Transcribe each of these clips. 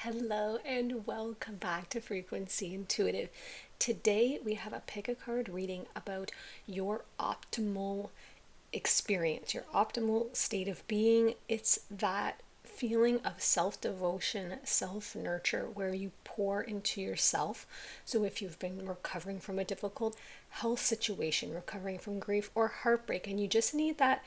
Hello and welcome back to Frequency Intuitive. Today we have a pick a card reading about your optimal experience, your optimal state of being. It's that feeling of self-devotion, self-nurture where you pour into yourself. So if you've been recovering from a difficult health situation, recovering from grief or heartbreak, and you just need that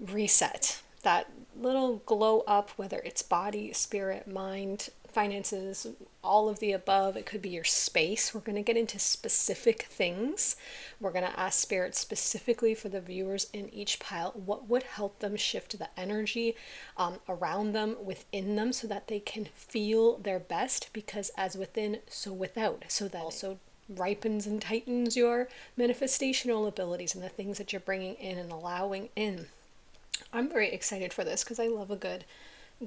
reset, that little glow up, whether it's body, spirit, mind, finances, all of the above. It could be your space. We're going to get into specific things. We're going to ask spirit specifically for the viewers in each pile what would help them shift the energy around them, within them, so that they can feel their best, because as within, so without. So that also ripens and tightens your manifestational abilities and the things that you're bringing in and allowing in. I'm very excited for this because I love a good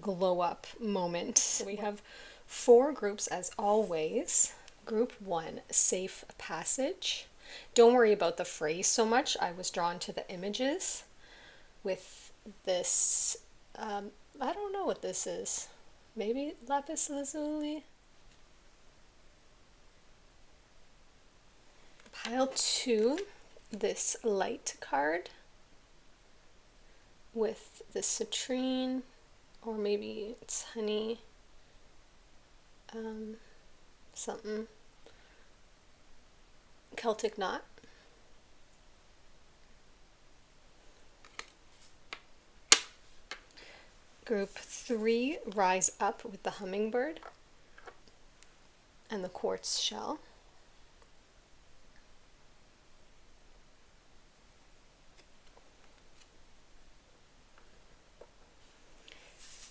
glow up moment. So we have four groups as always. Group one, safe passage. Don't worry about the phrase so much. I was drawn to the images with this. I don't know what this is. Maybe lapis lazuli. Pile two, this light card with the citrine, or maybe it's honey, something, Celtic knot. Group three, rise up with the hummingbird and the quartz shell.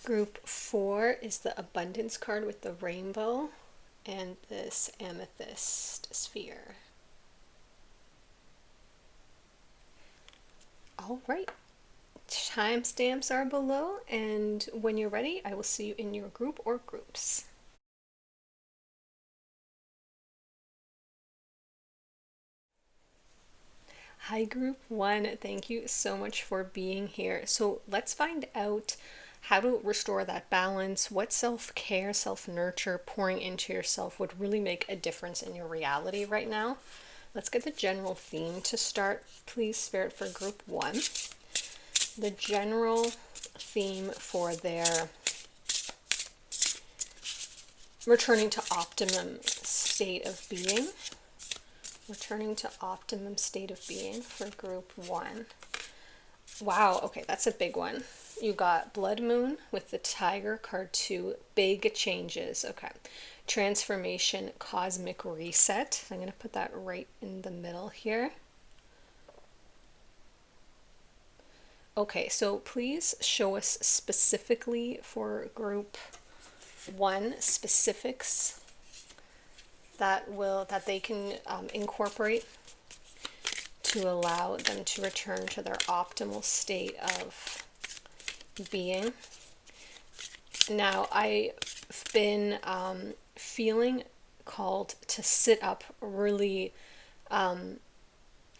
Group four is the abundance card with the rainbow and this amethyst sphere. All right, timestamps are below, and when you're ready, I will see you in your group or groups. Hi, group one. Thank you so much for being here. So let's find out how to restore that balance, what self-care, self-nurture, pouring into yourself would really make a difference in your reality right now. Let's get the general theme to start, please, Spirit, for group one. The general theme for their returning to optimum state of being. Returning to optimum state of being for group one. Wow, okay, that's a big one. You got Blood Moon with the Tiger card 2, big changes. Okay, transformation, cosmic reset. I'm going to put that right in the middle here. Okay, so please show us specifically for group one specifics that they can incorporate to allow them to return to their optimal state of being. Now, I've been feeling called to sit up really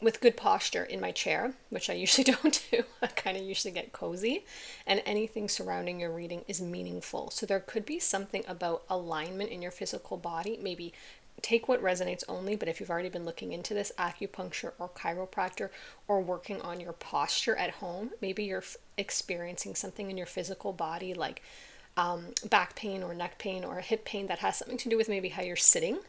with good posture in my chair, which I usually don't do. I kind of usually get cozy, and anything surrounding your reading is meaningful. So there could be something about alignment in your physical body. Maybe take what resonates only, but if you've already been looking into this, acupuncture or chiropractor, or working on your posture at home, maybe you're experiencing something in your physical body like back pain or neck pain or hip pain that has something to do with maybe how you're sitting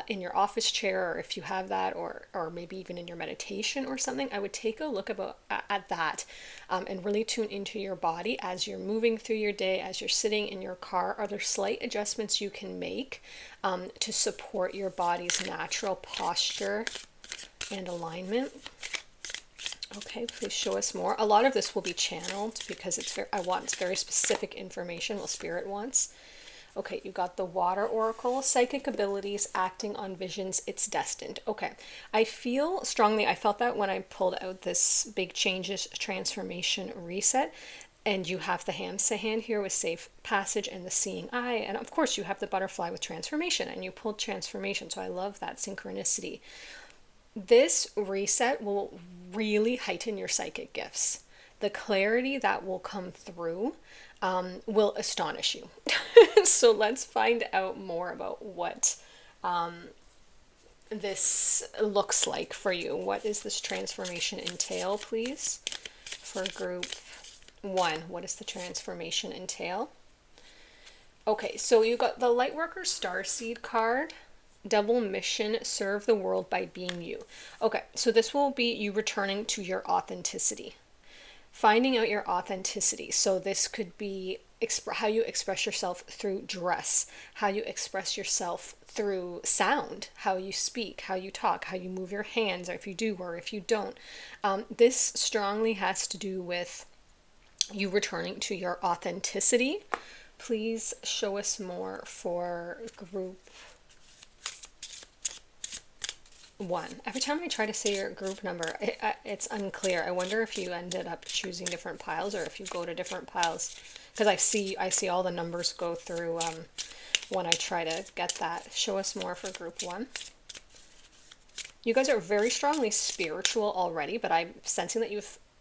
in your office chair, or if you have that, or maybe even in your meditation or something. I would take a look at that and really tune into your body as you're moving through your day, as you're sitting in your car. Are there slight adjustments you can make to support your body's natural posture and alignment? Okay, please show us more. A lot of this will be channeled because I want very specific information. Well, Spirit wants. Okay, you got the Water Oracle, psychic abilities, acting on visions, it's destined. Okay, I feel strongly, I felt that when I pulled out this big changes, transformation, reset, and you have the Hamsa hand here with safe passage and the seeing eye, and of course you have the butterfly with transformation, and you pulled transformation, so I love that synchronicity. This reset will really heighten your psychic gifts. The clarity that will come through will astonish you. So let's find out more about what this looks like for you. What does this transformation entail, please? For group 1, what does the transformation entail? Okay, so you got the Lightworker Starseed card. Double mission, serve the world by being you. Okay, so this will be you returning to your authenticity. Finding out your authenticity. So this could be how you express yourself through dress, how you express yourself through sound, how you speak, how you talk, how you move your hands, or if you do or if you don't. This strongly has to do with you returning to your authenticity. Please show us more for group 1. Every time I try to say your group number, it's unclear. I wonder if you ended up choosing different piles or if you go to different piles. Because I see all the numbers go through when I try to get that. Show us more for group 1. You guys are very strongly spiritual already, but I'm sensing that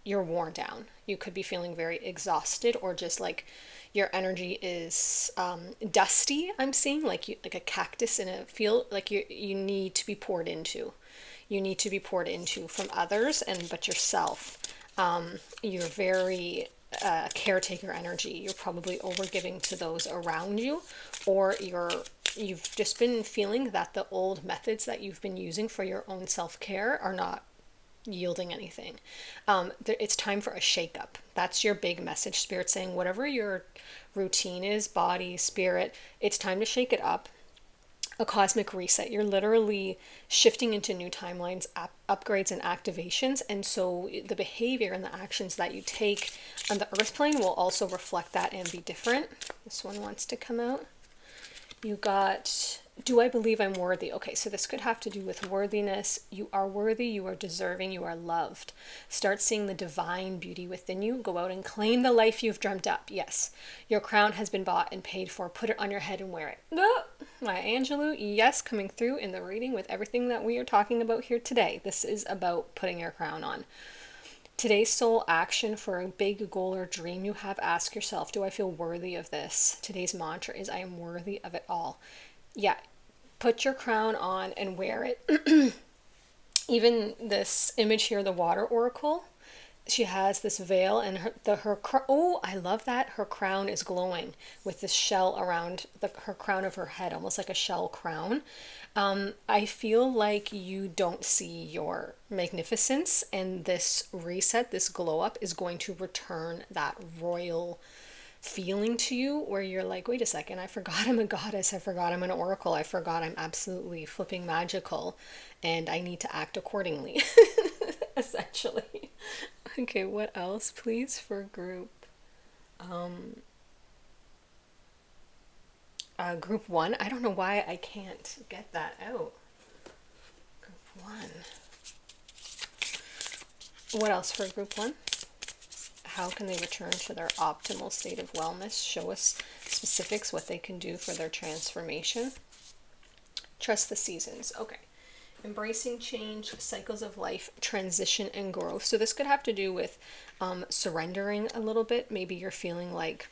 you're worn down. You could be feeling very exhausted, or just like your energy is dusty. I'm seeing like a cactus in a field. Like you need to be poured into. You need to be poured into from others, but yourself. You're very caretaker energy. You're probably overgiving to those around you, or you've just been feeling that the old methods that you've been using for your own self-care are not yielding anything. It's time for a shakeup. That's your big message. Spirit saying whatever your routine is, body, spirit, it's time to shake it up. A cosmic reset. You're literally shifting into new timelines, upgrades, and activations. And so the behavior and the actions that you take on the earth plane will also reflect that and be different. This one wants to come out. You got, do I believe I'm worthy? Okay, so this could have to do with worthiness. You are worthy, you are deserving, you are loved. Start seeing the divine beauty within you. Go out and claim the life you've dreamt up. Yes, your crown has been bought and paid for. Put it on your head and wear it. Oh, my Angelou, yes, coming through in the reading with everything that we are talking about here today. This is about putting your crown on. Today's soul action for a big goal or dream you have, ask yourself, do I feel worthy of this? Today's mantra is, I am worthy of it all. Yeah, put your crown on and wear it. Even this image here, the water oracle, she has this veil and oh, I love that. Her crown is glowing with this shell around her crown of her head, almost like a shell crown. I feel like you don't see your magnificence, and this reset, this glow up is going to return that royal feeling to you where you're like, wait a second, I forgot I'm a goddess. I forgot I'm an oracle. I forgot I'm absolutely flipping magical and I need to act accordingly, essentially. Okay, what else, please, for group? Group 1. I don't know why I can't get that out. Group 1. What else for group 1? How can they return to their optimal state of wellness? Show us specifics, what they can do for their transformation. Trust the seasons. Okay. Embracing change, cycles of life, transition, and growth. So this could have to do with surrendering a little bit. Maybe you're feeling like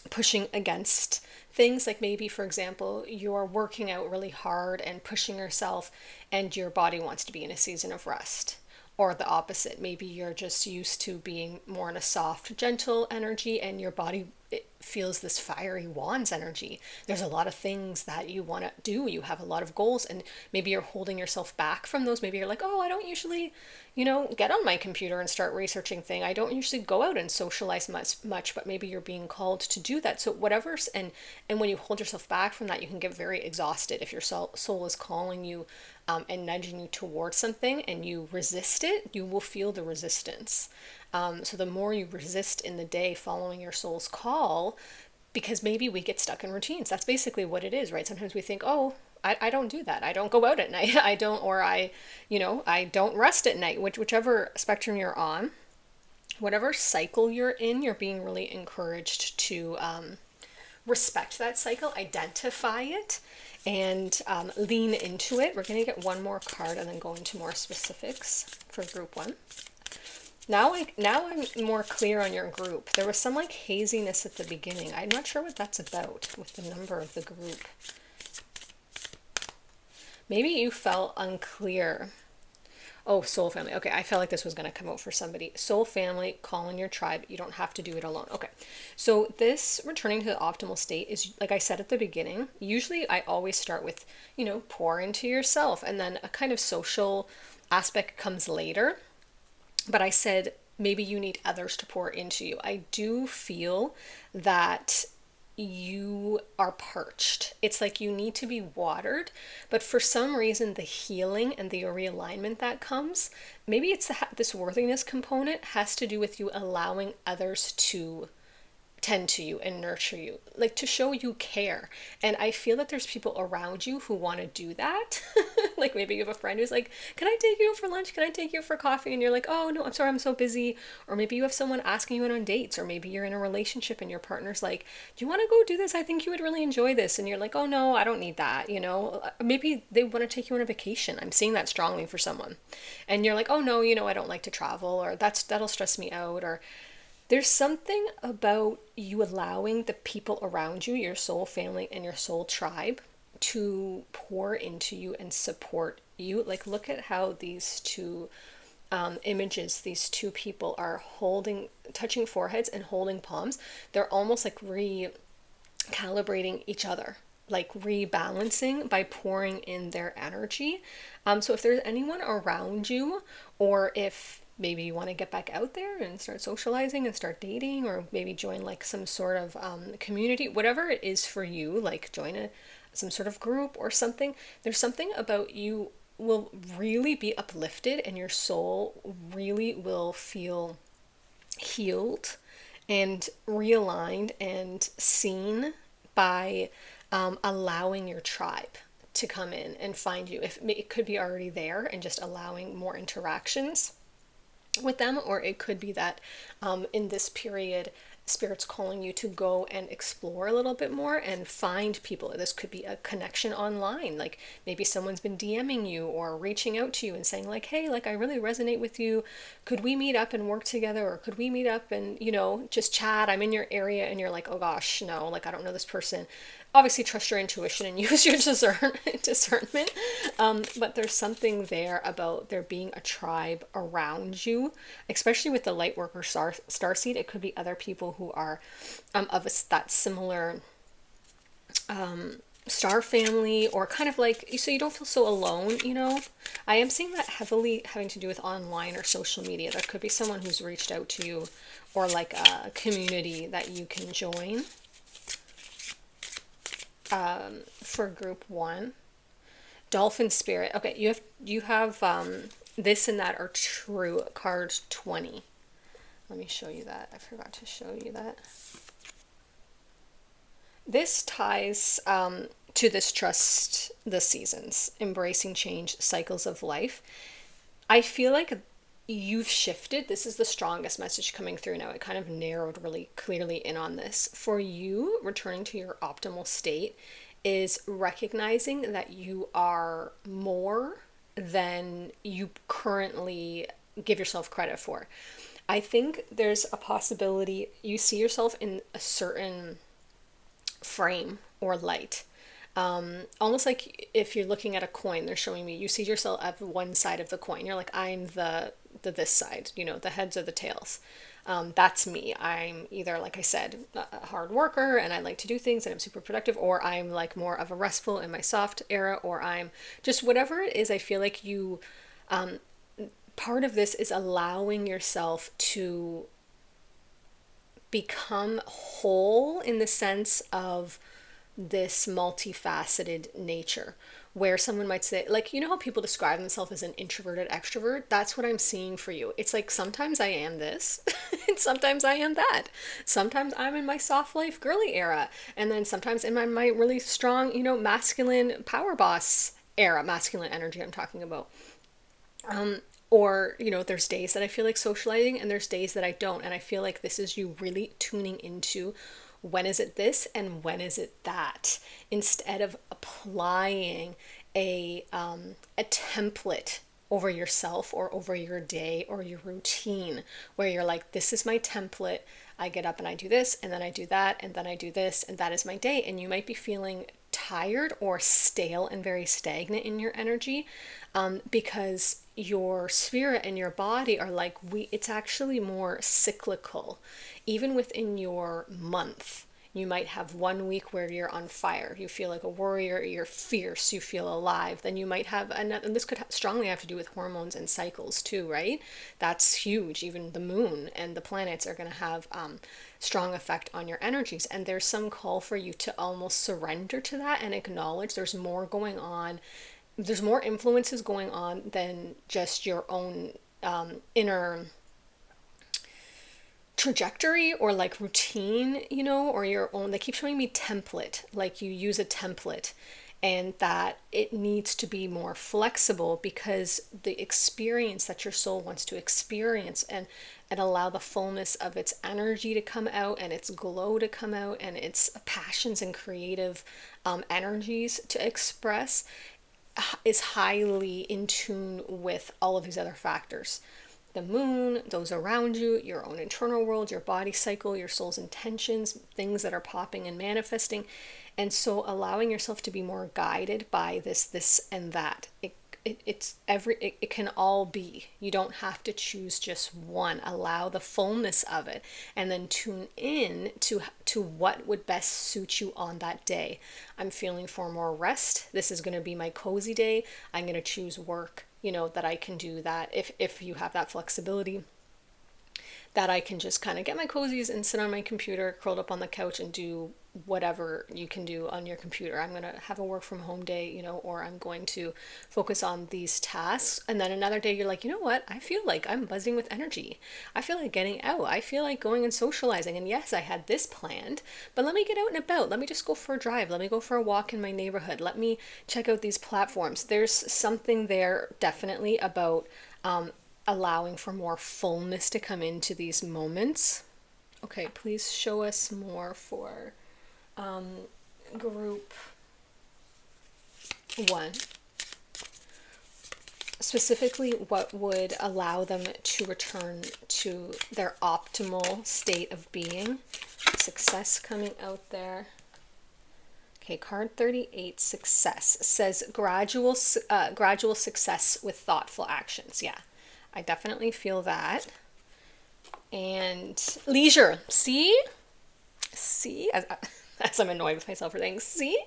pushing against things, like maybe, for example, you're working out really hard and pushing yourself and your body wants to be in a season of rest. Or the opposite, maybe you're just used to being more in a soft, gentle energy and your body, it feels this fiery wands energy. There's a lot of things that you want to do. You have a lot of goals and maybe you're holding yourself back from those. Maybe you're like, oh, I don't usually, get on my computer and start researching things. I don't usually go out and socialize much, but maybe you're being called to do that. So whatever's, and when you hold yourself back from that, you can get very exhausted. If your soul is calling you and nudging you towards something and you resist it, you will feel the resistance. So the more you resist in the day following your soul's call, because maybe we get stuck in routines. That's basically what it is, right? Sometimes we think, oh, I don't do that. I don't go out at night. I don't rest at night, whichever spectrum you're on, whatever cycle you're in, you're being really encouraged to respect that cycle, identify it, and lean into it. We're going to get one more card and then go into more specifics for group 1. Now I'm more clear on your group. There was some like haziness at the beginning. I'm not sure what that's about with the number of the group. Maybe you felt unclear. Oh, soul family. Okay, I felt like this was going to come out for somebody. Soul family, call in your tribe. You don't have to do it alone. Okay, so this returning to the optimal state is, like I said at the beginning, usually I always start with, pour into yourself, and then a kind of social aspect comes later. But I said maybe you need others to pour into you. I do feel that you are parched. It's like you need to be watered, but for some reason, the healing and the realignment that comes, maybe it's this worthiness component has to do with you allowing others to tend to you and nurture you, like to show you care. And I feel that there's people around you who want to do that. Like maybe you have a friend who's like, can I take you out for lunch? Can I take you out for coffee? And you're like, oh no, I'm sorry, I'm so busy. Or maybe you have someone asking you out on dates, or maybe you're in a relationship and your partner's like, do you want to go do this? I think you would really enjoy this. And you're like, oh no, I don't need that. Maybe they want to take you on a vacation. I'm seeing that strongly for someone. And you're like, oh no, I don't like to travel, or that'll stress me out. Or there's something about you allowing the people around you, your soul family and your soul tribe, to pour into you and support you. Like, look at how these two images, these two people are touching foreheads and holding palms. They're almost like recalibrating each other, like rebalancing by pouring in their energy. So if there's anyone around you, or if maybe you want to get back out there and start socializing and start dating, or maybe join like some sort of community, whatever it is for you, like join some sort of group or something. There's something about you will really be uplifted, and your soul really will feel healed and realigned and seen by allowing your tribe to come in and find you. If it could be already there and just allowing more interactions with them, or it could be that in this period spirit's calling you to go and explore a little bit more and find people. This could be a connection online, like maybe someone's been DMing you or reaching out to you and saying like, hey, like I really resonate with you, could we meet up and work together, or could we meet up and just chat, I'm in your area. And you're like, oh gosh, no, like I don't know this person. Obviously trust your intuition and use your discernment, but there's something there about there being a tribe around you, especially with the light worker starseed. It could be other people who are that similar star family, or kind of like, so you don't feel so alone. I am seeing that heavily having to do with online or social media. There could be someone who's reached out to you, or like a community that you can join. For group 1, dolphin spirit. Okay, you have this and that are true, card 20. Let me show you that. I forgot to show you that. This ties to this trust the seasons, embracing change, cycles of life. I feel like you've shifted. This is the strongest message coming through now. It kind of narrowed really clearly in on this. For you, returning to your optimal state is recognizing that you are more than you currently give yourself credit for. I think there's a possibility you see yourself in a certain frame or light. Almost like if you're looking at a coin, they're showing me you see yourself at one side of the coin. You're like, I'm the this side, the heads or the tails. That's me. I'm either, like I said, a hard worker and I like to do things and I'm super productive, or I'm like more of a restful in my soft era, or I'm just whatever it is. I feel like you, part of this is allowing yourself to become whole in the sense of this multifaceted nature, where someone might say, like, how people describe themselves as an introverted extrovert. That's what I'm seeing for you. It's like sometimes I am this and sometimes I am that. Sometimes I'm in my soft life girly era, and then sometimes in my really strong masculine power boss era, masculine energy I'm talking about. Or there's days that I feel like socializing and there's days that I don't, and I feel like this is you really tuning into when is it this and when is it that, instead of applying a template over yourself or over your day or your routine, where you're like, this is my template. I get up and I do this, and then I do that, and then I do this, and that is my day. And you might be feeling tired or stale and very stagnant in your energy, because your spirit and your body are like, it's actually more cyclical. Even within your month, you might have 1 week where you're on fire, you feel like a warrior, you're fierce, you feel alive. Then you might have another, and this could strongly have to do with hormones and cycles too, right? That's huge. Even the moon and the planets are going to have strong effect on your energies. And there's some call for you to almost surrender to that and acknowledge there's more going on. There's more influences going on than just your own inner trajectory or like routine, or your own. They keep showing me template, like you use a template, and that it needs to be more flexible because the experience that your soul wants to experience and allow the fullness of its energy to come out and its glow to come out and its passions and creative energies to express is highly in tune with all of these other factors. The moon, those around you, your own internal world, your body cycle, your soul's intentions, things that are popping and manifesting. And so allowing yourself to be more guided by this, and that. It can all be. You don't have to choose just one. Allow the fullness of it, and then tune in to what would best suit you on that day. I'm feeling for more rest. This is going to be my cozy day. I'm going to choose work, that I can do that if you have that flexibility, that I can just kind of get my cozies and sit on my computer, curled up on the couch, and do whatever you can do on your computer. I'm going to have a work from home day, or I'm going to focus on these tasks. And then another day you're like, you know what? I feel like I'm buzzing with energy. I feel like getting out. I feel like going and socializing. And yes, I had this planned, but let me get out and about. Let me just go for a drive. Let me go for a walk in my neighborhood. Let me check out these platforms. There's something there definitely about allowing for more fullness to come into these moments. Okay, please show us more for group 1. Specifically, what would allow them to return to their optimal state of being. Success coming out there. Okay, card 38, success, says gradual success with thoughtful actions. Yeah, I definitely feel that. And leisure. See, as I'm annoyed with myself for things. See,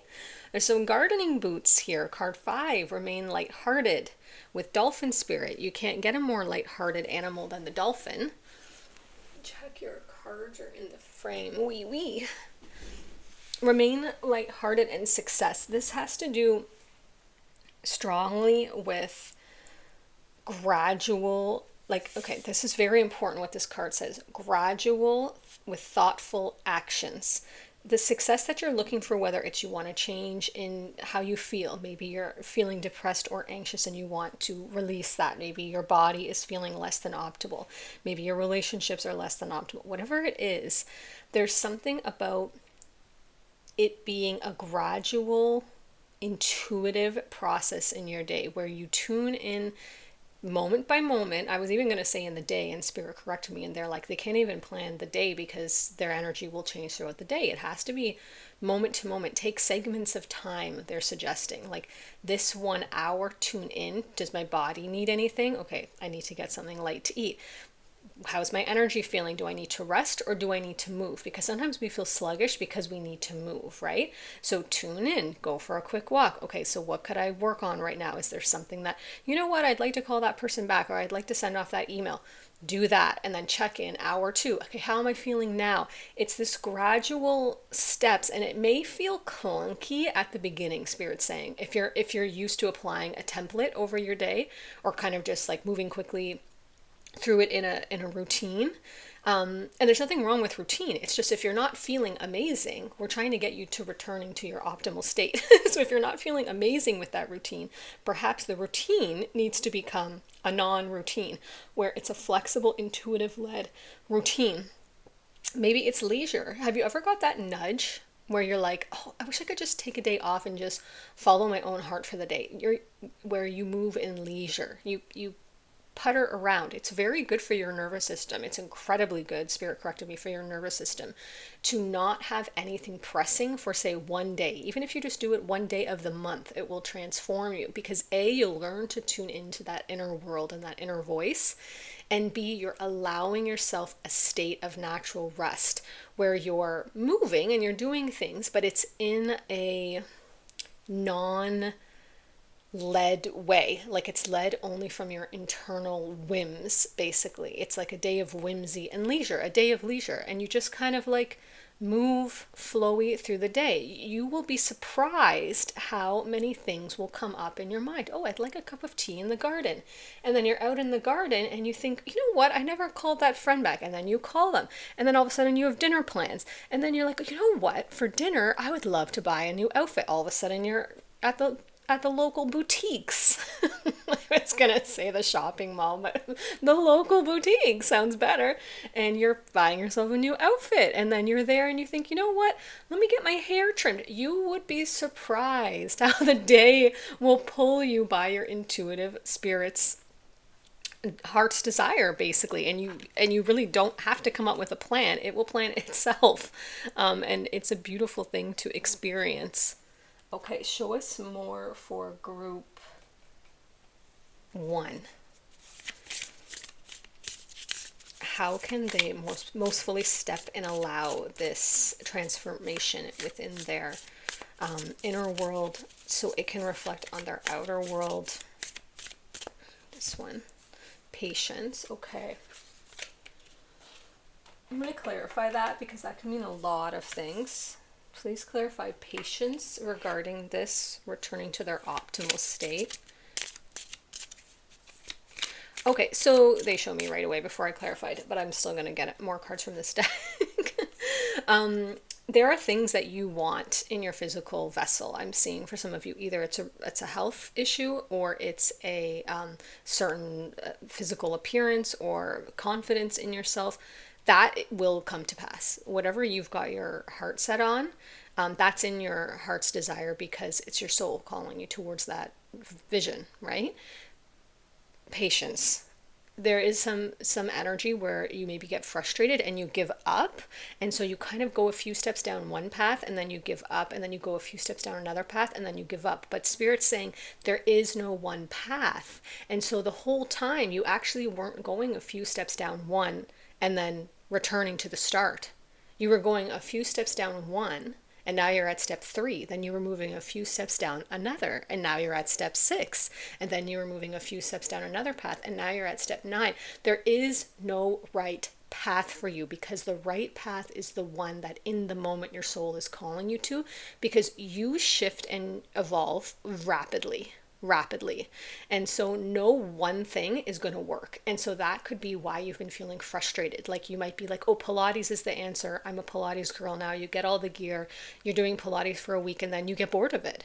there's some gardening boots here. Card 5, remain lighthearted with dolphin spirit. You can't get a more lighthearted animal than the dolphin. Check your cards are in the frame. Wee. Remain lighthearted and success. This has to do strongly with gradual, okay, this is very important what this card says. Gradual with thoughtful actions. The success that you're looking for, whether it's you want to change in how you feel, maybe you're feeling depressed or anxious and you want to release that, maybe your body is feeling less than optimal, maybe your relationships are less than optimal, whatever it is, there's something about it being a gradual, intuitive process in your day where you tune in moment by moment. I was even going to say in the day, and Spirit corrected me, and they're like, they can't even plan the day because their energy will change throughout the day. It has to be moment to moment. Take segments of time, they're suggesting. Like this 1 hour, tune in. Does my body need anything? Okay, I need to get something light to eat. How's my energy feeling? Do I need to rest or do I need to move? Because sometimes we feel sluggish because we need to move, right? So tune in, go for a quick walk. Okay, so what could I work on right now? Is there something that, I'd like to call that person back, or I'd like to send off that email. Do that and then check in hour 2. Okay, how am I feeling now? It's this gradual steps, and it may feel clunky at the beginning, Spirit's saying. If you're used to applying a template over your day, or kind of just like moving quickly through it in a routine. And there's nothing wrong with routine. It's just if you're not feeling amazing, we're trying to get you to returning to your optimal state. So if you're not feeling amazing with that routine, perhaps the routine needs to become a non-routine where it's a flexible, intuitive-led routine. Maybe it's leisure. Have you ever got that nudge where you're like, oh, I wish I could just take a day off and just follow my own heart for the day. You're where you move in leisure. You putter around. It's very good for your nervous system. It's incredibly good, spirit corrected me, for your nervous system to not have anything pressing for, say, one day. Even if you just do it one day of the month, it will transform you because A, you'll learn to tune into that inner world and that inner voice. And B, you're allowing yourself a state of natural rest where you're moving and you're doing things, but it's in a non led way. Like it's led only from your internal whims, basically. It's like a day of whimsy and leisure, a day of leisure. And you just kind of like move flowy through the day. You will be surprised how many things will come up in your mind. Oh, I'd like a cup of tea in the garden. And then you're out in the garden and you think, you know what? I never called that friend back. And then you call them. And then all of a sudden you have dinner plans. And then you're like, you know what? For dinner, I would love to buy a new outfit. All of a sudden you're at the local boutiques. I was gonna say the shopping mall, but the local boutique sounds better. And you're buying yourself a new outfit, and then you're there and you think, you know what? Let me get my hair trimmed. You would be surprised how the day will pull you by your intuitive spirit's heart's desire, basically. And you really don't have to come up with a plan. It will plan itself. And it's a beautiful thing to experience. Okay, show us more for group 1. How can they most fully step and allow this transformation within their inner world so it can reflect on their outer world? This one, patience. Okay. I'm going to clarify that because that can mean a lot of things. Please clarify patience regarding this returning to their optimal state. Okay, so they show me right away before I clarified, but I'm still going to get more cards from this deck. There are things that you want in your physical vessel. I'm seeing for some of you, either it's a health issue or it's a certain physical appearance or confidence in yourself. That will come to pass. Whatever you've got your heart set on, that's in your heart's desire because it's your soul calling you towards that vision, right? Patience. There is some energy where you maybe get frustrated and you give up, and so you kind of go a few steps down one path and then you give up, and then you go a few steps down another path and then you give up. But Spirit's saying there is no one path, and so the whole time you actually weren't going a few steps down one and then returning to the start. You were going a few steps down one, and now you're at step 3. Then you were moving a few steps down another, and now you're at step 6. And then you were moving a few steps down another path, and now you're at step 9. There is no right path for you because the right path is the one that in the moment your soul is calling you to, because you shift and evolve rapidly. And so no one thing is going to work. And so that could be why you've been feeling frustrated. Like you might be like, oh, Pilates is the answer. I'm a Pilates girl now. You get all the gear. You're doing Pilates for a week and then you get bored of it.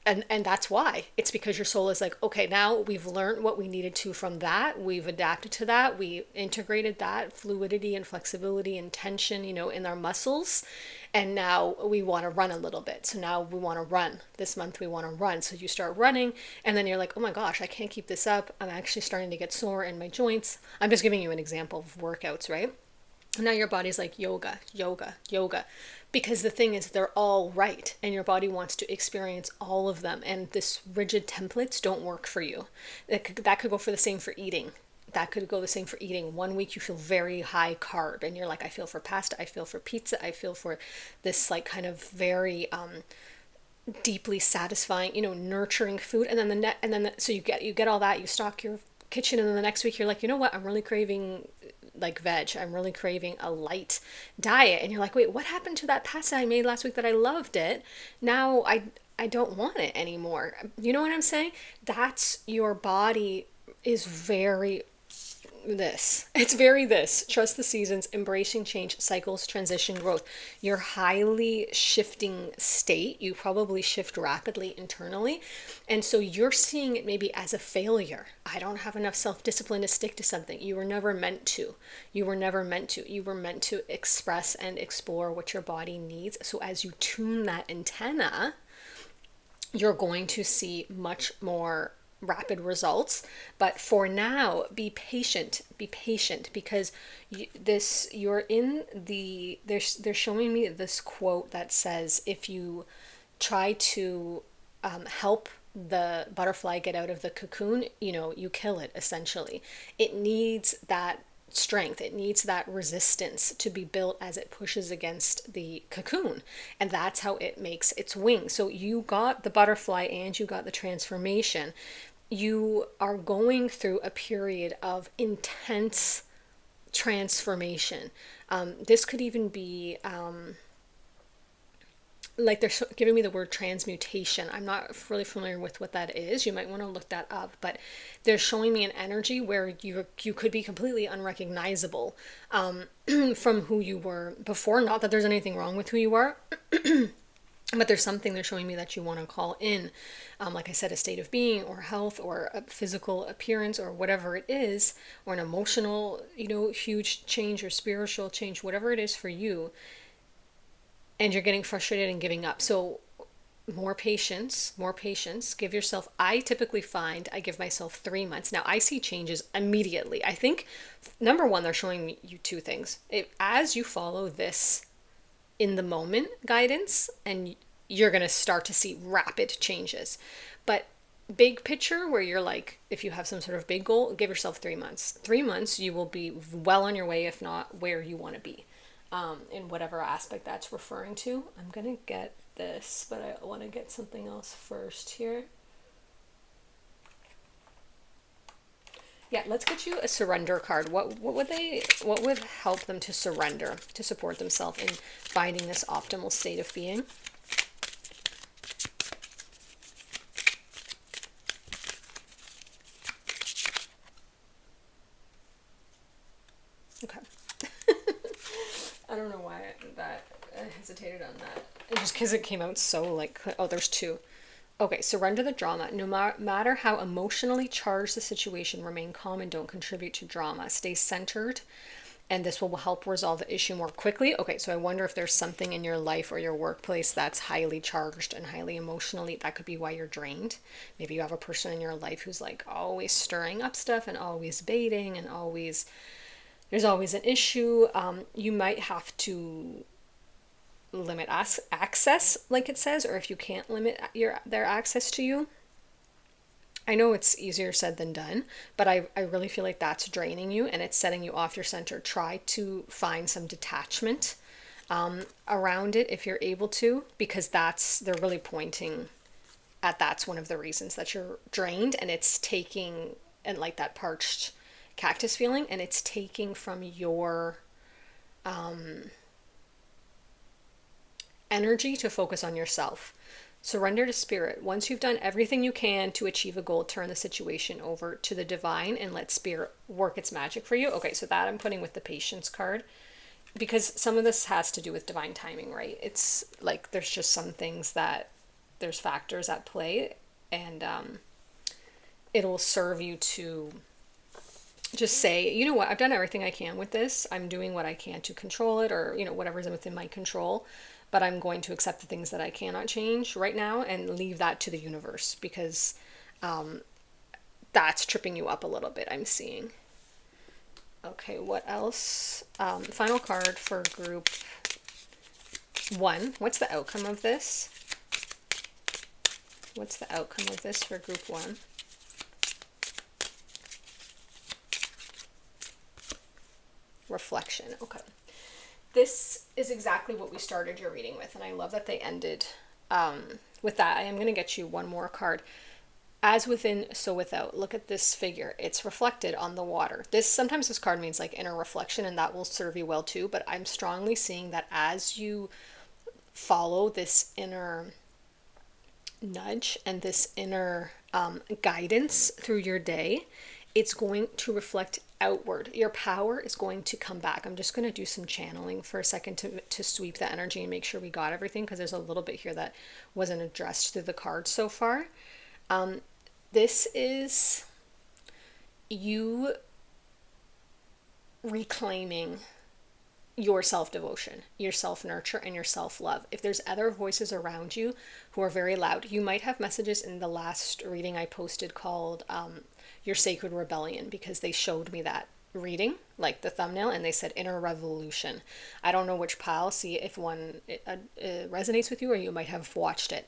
And that's why. It's because your soul is like, okay, now we've learned what we needed to from that. We've adapted to that. We integrated that fluidity and flexibility and tension, in our muscles. And now we want to run a little bit. So now we want to run. This month we want to run. So you start running and then you're like, oh my gosh, I can't keep this up. I'm actually starting to get sore in my joints. I'm just giving you an example of workouts, right? And now your body's like yoga. Because the thing is, they're all right. And your body wants to experience all of them. And this rigid templates don't work for you. That could go for the same for eating. That could go the same for eating. One week you feel very high carb and you're like, I feel for pasta, I feel for pizza, I feel for this like kind of very deeply satisfying, nurturing food. And then so you get all that, you stock your kitchen, and then the next week you're like, you know what, I'm really craving like veg. I'm really craving a light diet. And you're like, wait, what happened to that pasta I made last week that I loved it? Now I don't want it anymore. You know what I'm saying? That's your body is very this. It's very this. Trust the seasons, embracing change, cycles, transition, growth. Your highly shifting state, you probably shift rapidly internally. And so you're seeing it maybe as a failure. I don't have enough self-discipline to stick to something. You were never meant to. You were never meant to. You were meant to express and explore what your body needs. So as you tune that antenna, you're going to see much more rapid results. But for now, be patient because you're in the, they're showing me this quote that says, if you try to help the butterfly get out of the cocoon, you kill it essentially. It needs that strength, it needs that resistance to be built as it pushes against the cocoon, and that's how it makes its wings. So you got the butterfly and you got the transformation. You are going through a period of intense transformation. This could even be like they're giving me the word transmutation. I'm not really familiar with what that is. You might want to look that up, but they're showing me an energy where you could be completely unrecognizable from who you were before. Not that there's anything wrong with who you are, but there's something they're showing me that you want to call in, like I said, a state of being or health or a physical appearance or whatever it is, or an emotional, huge change or spiritual change, whatever it is for you. And you're getting frustrated and giving up. So more patience, give yourself, I typically find I give myself 3 months. Now I see changes immediately. I think number one, they're showing you two things. As you follow this in the moment guidance, and you're going to start to see rapid changes. But big picture, where you're like, if you have some sort of big goal, give yourself 3 months. 3 months, you will be well on your way, if not where you want to be. In whatever aspect that's referring to. I'm going to get this, but I want to get something else first here. Yeah, let's get you a surrender card. What would help them to surrender, to support themselves in finding this optimal state of being? Okay. I don't know why I hesitated on that. Just because it came out so like, oh, there's two. Okay, surrender the drama. No matter how emotionally charged the situation, remain calm and don't contribute to drama. Stay centered, and this will help resolve the issue more quickly. Okay, so I wonder if there's something in your life or your workplace that's highly charged and highly emotionally. That could be why you're drained. Maybe you have a person in your life who's like always stirring up stuff and always baiting and there's always an issue. You might have to limit access, like it says, or if you can't limit their access to you. I know it's easier said than done, but I really feel like that's draining you and it's setting you off your center. Try to find some detachment around it if you're able to, because they're really pointing at that's one of the reasons that you're drained, and it's taking, and like that parched cactus feeling, and it's taking from your energy to focus on yourself. Surrender to spirit. Once you've done everything you can to achieve a goal, turn the situation over to the divine and let spirit work its magic for you. Okay, so that I'm putting with the patience card, because some of this has to do with divine timing, right? It's like there's just some things that there's factors at play, and it'll serve you to just say, you know what, I've done everything I can with this. I'm doing what I can to control it, or, whatever's within my control. But I'm going to accept the things that I cannot change right now and leave that to the universe, because that's tripping you up a little bit, I'm seeing. Okay, what else? Final card for group 1. What's the outcome of this? What's the outcome of this for group 1? Reflection. Okay. This is exactly what we started your reading with, and I love that they ended with that. I am going to get you one more card. As within, so without. Look at this figure. It's reflected on the water. Sometimes this card means like inner reflection, and that will serve you well too, but I'm strongly seeing that as you follow this inner nudge and this inner guidance through your day, it's going to reflect outward. Your power is going to come back. I'm just going to do some channeling for a second to sweep the energy and make sure we got everything, because there's a little bit here that wasn't addressed through the cards so far. This is you reclaiming your self-devotion, your self-nurture, and your self-love. If there's other voices around you who are very loud, you might have messages in the last reading I posted called Your Sacred Rebellion, because they showed me that reading, like the thumbnail, and they said inner revolution. I don't know which pile, see if one resonates with you, or you might have watched it.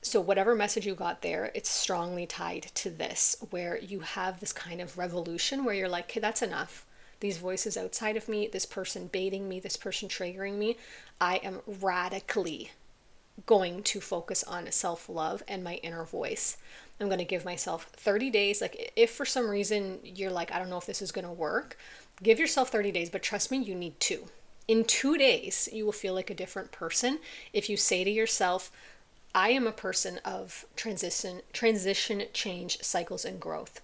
So whatever message you got there, it's strongly tied to this, where you have this kind of revolution where you're like, okay, that's enough. These voices outside of me, this person baiting me, this person triggering me, I am radically going to focus on self-love and my inner voice. I'm going to give myself 30 days. Like, if for some reason you're like, I don't know if this is going to work, give yourself 30 days, but trust me, you need 2. In 2 days, you will feel like a different person if you say to yourself, I am a person of transition, change, cycles, and growth.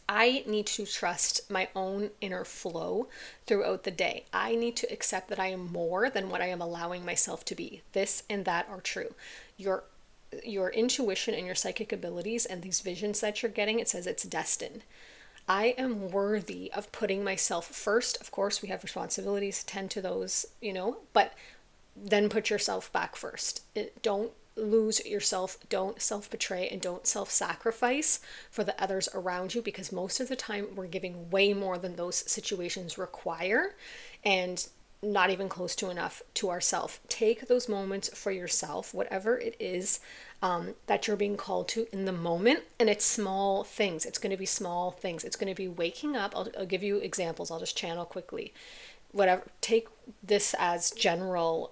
I need to trust my own inner flow throughout the day. I need to accept that I am more than what I am allowing myself to be. This and that are true. Your intuition and your psychic abilities and these visions that you're getting, it says it's destined. I am worthy of putting myself first. Of course, we have responsibilities, tend to those, but then put yourself back first. Don't lose yourself, don't self-betray, and don't self-sacrifice for the others around you, because most of the time we're giving way more than those situations require, and not even close to enough to ourselves. Take those moments for yourself, whatever it is that you're being called to in the moment. And it's small things. It's going to be small things. It's going to be waking up. I'll give you examples. I'll just channel quickly. Whatever, take this as general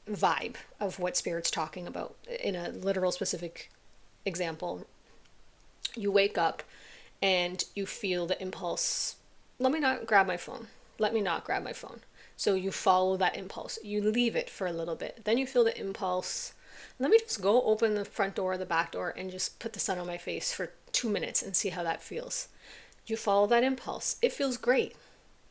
vibe of what Spirit's talking about. In a literal specific example, you wake up and you feel the impulse, let me not grab my phone. Let me not grab my phone. So you follow that impulse. You leave it for a little bit. Then you feel the impulse, let me just go open the front door or the back door and just put the sun on my face for 2 minutes and see how that feels. You follow that impulse. It feels great.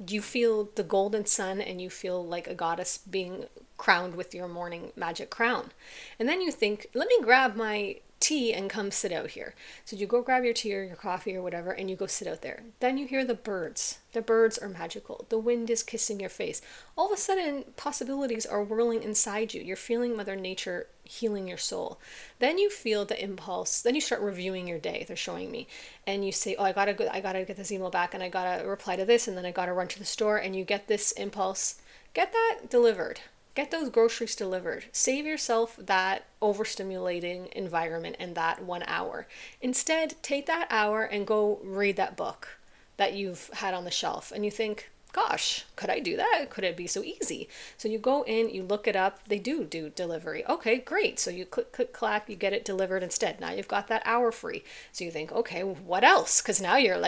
You feel the golden sun and you feel like a goddess being crowned with your morning magic crown. And then you think, let me grab my tea and come sit out here. So you go grab your tea or your coffee or whatever, and you go sit out there. Then you hear the birds. The birds are magical. The wind is kissing your face. All of a sudden, possibilities are whirling inside you. You're feeling Mother Nature healing your soul. Then you feel the impulse. Then you start reviewing your day. They're showing me, and you say, "Oh, I gotta get this email back, and I gotta reply to this, and then I gotta run to the store." And you get this impulse. Get that delivered. Get those groceries delivered. Save yourself that overstimulating environment and that 1 hour. Instead, take that hour and go read that book that you've had on the shelf. And you think, gosh, could I do that? Could it be so easy? So you go in, you look it up. They do delivery. Okay, great. So you click, clack, you get it delivered instead. Now you've got that hour free. So you think, okay, what else? Because now you're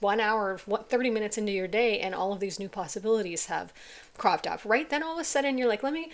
1 hour, 30 minutes into your day, and all of these new possibilities have cropped up, right? Then all of a sudden you're like, let me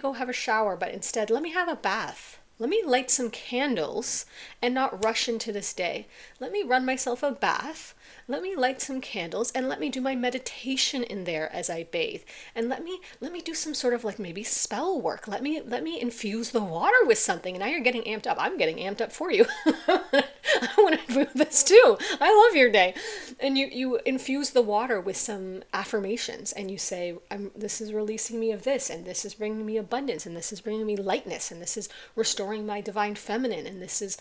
go have a shower, but instead let me have a bath. Let me light some candles and not rush into this day. Let me run myself a bath. Let me light some candles and let me do my meditation in there as I bathe. And let me do some sort of like maybe spell work. Let me infuse the water with something. And now you're getting amped up. I'm getting amped up for you. I want to do this too. I love your day. And you infuse the water with some affirmations, and you say, this is releasing me of this, and this is bringing me abundance, and this is bringing me lightness, and this is restoring my divine feminine, and this is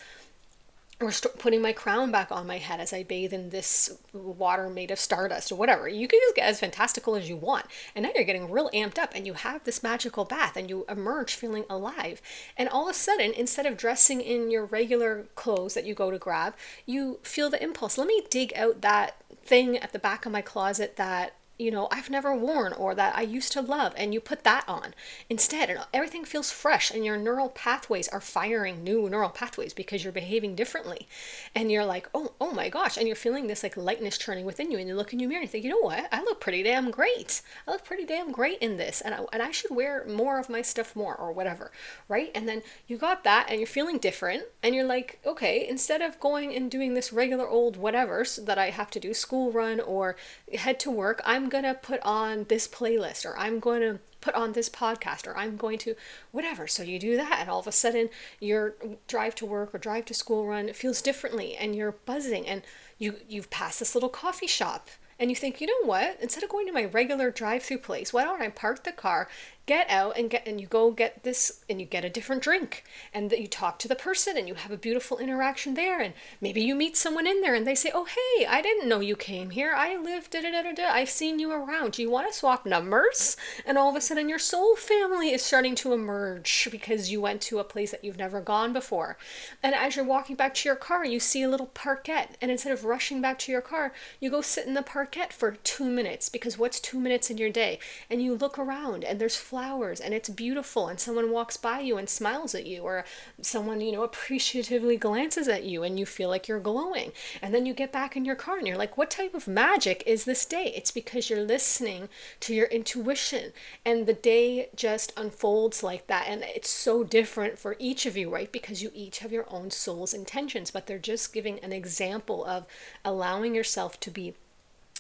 putting my crown back on my head as I bathe in this water made of stardust or whatever. You can just get as fantastical as you want. And now you're getting real amped up and you have this magical bath and you emerge feeling alive. And all of a sudden, instead of dressing in your regular clothes that you go to grab, you feel the impulse. Let me dig out that thing at the back of my closet that I've never worn or that I used to love, and you put that on instead, and everything feels fresh, and your neural pathways are firing new neural pathways because you're behaving differently. And you're like, oh my gosh, and you're feeling this like lightness churning within you, and you look in your mirror and you think, you know what? I look pretty damn great. I look pretty damn great in this, and I should wear more of my stuff more or whatever, right? And then you got that and you're feeling different, and you're like, okay, instead of going and doing this regular old whatever that I have to do, school run or head to work, I'm going to put on this playlist, or I'm going to put on this podcast, or I'm going to whatever. So you do that, and all of a sudden your drive to work or drive to school run feels differently, and you're buzzing, and you've passed this little coffee shop, and you think, you know what, instead of going to my regular drive-through place, why don't I park the car, get out, and you go get this, and you get a different drink, and you talk to the person, and you have a beautiful interaction there, and maybe you meet someone in there and they say, oh hey, I didn't know you came here, I live da da da da da, I've seen you around, do you want to swap numbers? And all of a sudden your soul family is starting to emerge because you went to a place that you've never gone before. And as you're walking back to your car, you see a little parquet, and instead of rushing back to your car, you go sit in the parquet for 2 minutes, because what's 2 minutes in your day? And you look around and there's flowers and it's beautiful, and someone walks by you and smiles at you, or someone, appreciatively glances at you, and you feel like you're glowing. And then you get back in your car and you're like, what type of magic is this day? It's because you're listening to your intuition, and the day just unfolds like that. And it's so different for each of you, right? Because you each have your own soul's intentions, but they're just giving an example of allowing yourself to be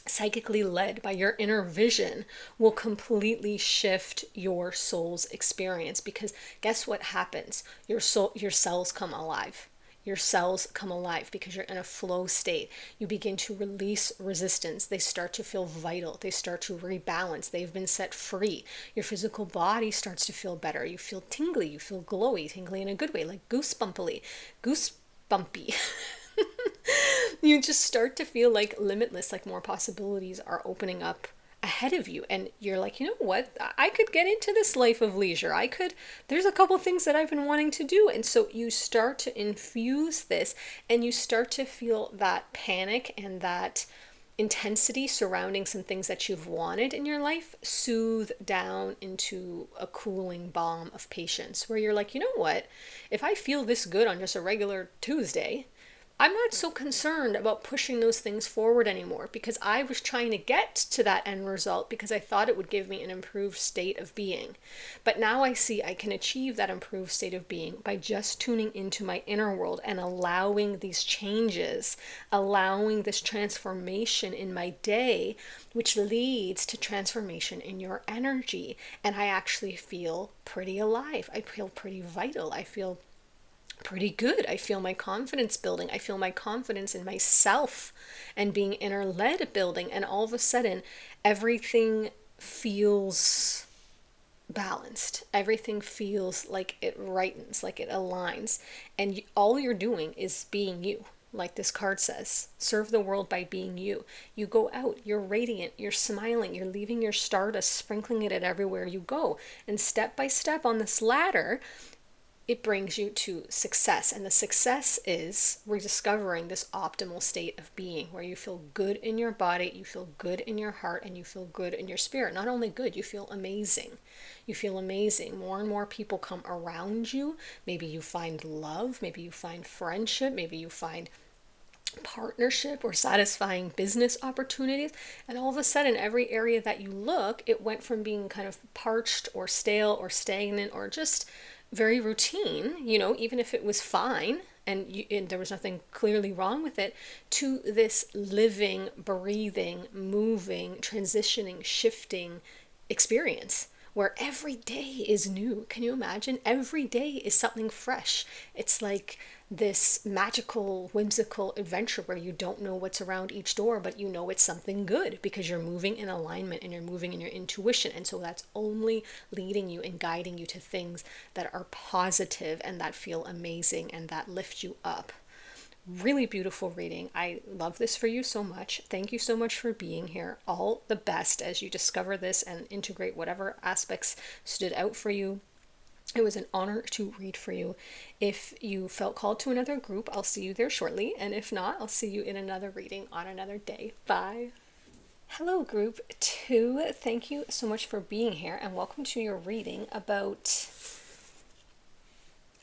psychically led by your inner vision will completely shift your soul's experience. Because guess what happens? Your cells come alive. Your cells come alive because you're in a flow state. You begin to release resistance. They start to feel vital. They start to rebalance. They've been set free. Your physical body starts to feel better. You feel tingly. You feel glowy, tingly in a good way, like goosebumpy. You just start to feel like limitless, like more possibilities are opening up ahead of you. And you're like, you know what? I could get into this life of leisure. There's a couple things that I've been wanting to do. And so you start to infuse this, and you start to feel that panic and that intensity surrounding some things that you've wanted in your life soothe down into a cooling balm of patience, where you're like, you know what? If I feel this good on just a regular Tuesday, I'm not so concerned about pushing those things forward anymore, because I was trying to get to that end result because I thought it would give me an improved state of being. But now I see I can achieve that improved state of being by just tuning into my inner world and allowing these changes, allowing this transformation in my day, which leads to transformation in your energy. And I actually feel pretty alive. I feel pretty vital. I feel pretty good. I feel my confidence building. I feel my confidence in myself and being inner led building. And all of a sudden, everything feels balanced. Everything feels like it rightens, like it aligns. And all you're doing is being you. Like this card says, serve the world by being you. You go out, you're radiant, you're smiling, you're leaving your stardust, sprinkling it everywhere you go. And step by step on this ladder, it brings you to success. And the success is rediscovering this optimal state of being where you feel good in your body, you feel good in your heart, and you feel good in your spirit. Not only good, you feel amazing. You feel amazing. More and more people come around you. Maybe you find love, maybe you find friendship, maybe you find partnership or satisfying business opportunities. And all of a sudden, every area that you look, it went from being kind of parched or stale or stagnant or just very routine, even if it was fine and there was nothing clearly wrong with it, to this living, breathing, moving, transitioning, shifting experience where every day is new. Can you imagine? Every day is something fresh. It's like this magical, whimsical adventure where you don't know what's around each door, but you know it's something good because you're moving in alignment and you're moving in your intuition. And so that's only leading you and guiding you to things that are positive and that feel amazing and that lift you up. Really beautiful reading. I love this for you so much. Thank you so much for being here. All the best as you discover this and integrate whatever aspects stood out for you. It was an honor to read for you. If you felt called to another group, I'll see you there shortly. And if not, I'll see you in another reading on another day. Bye. Hello, group 2. Thank you so much for being here, and welcome to your reading about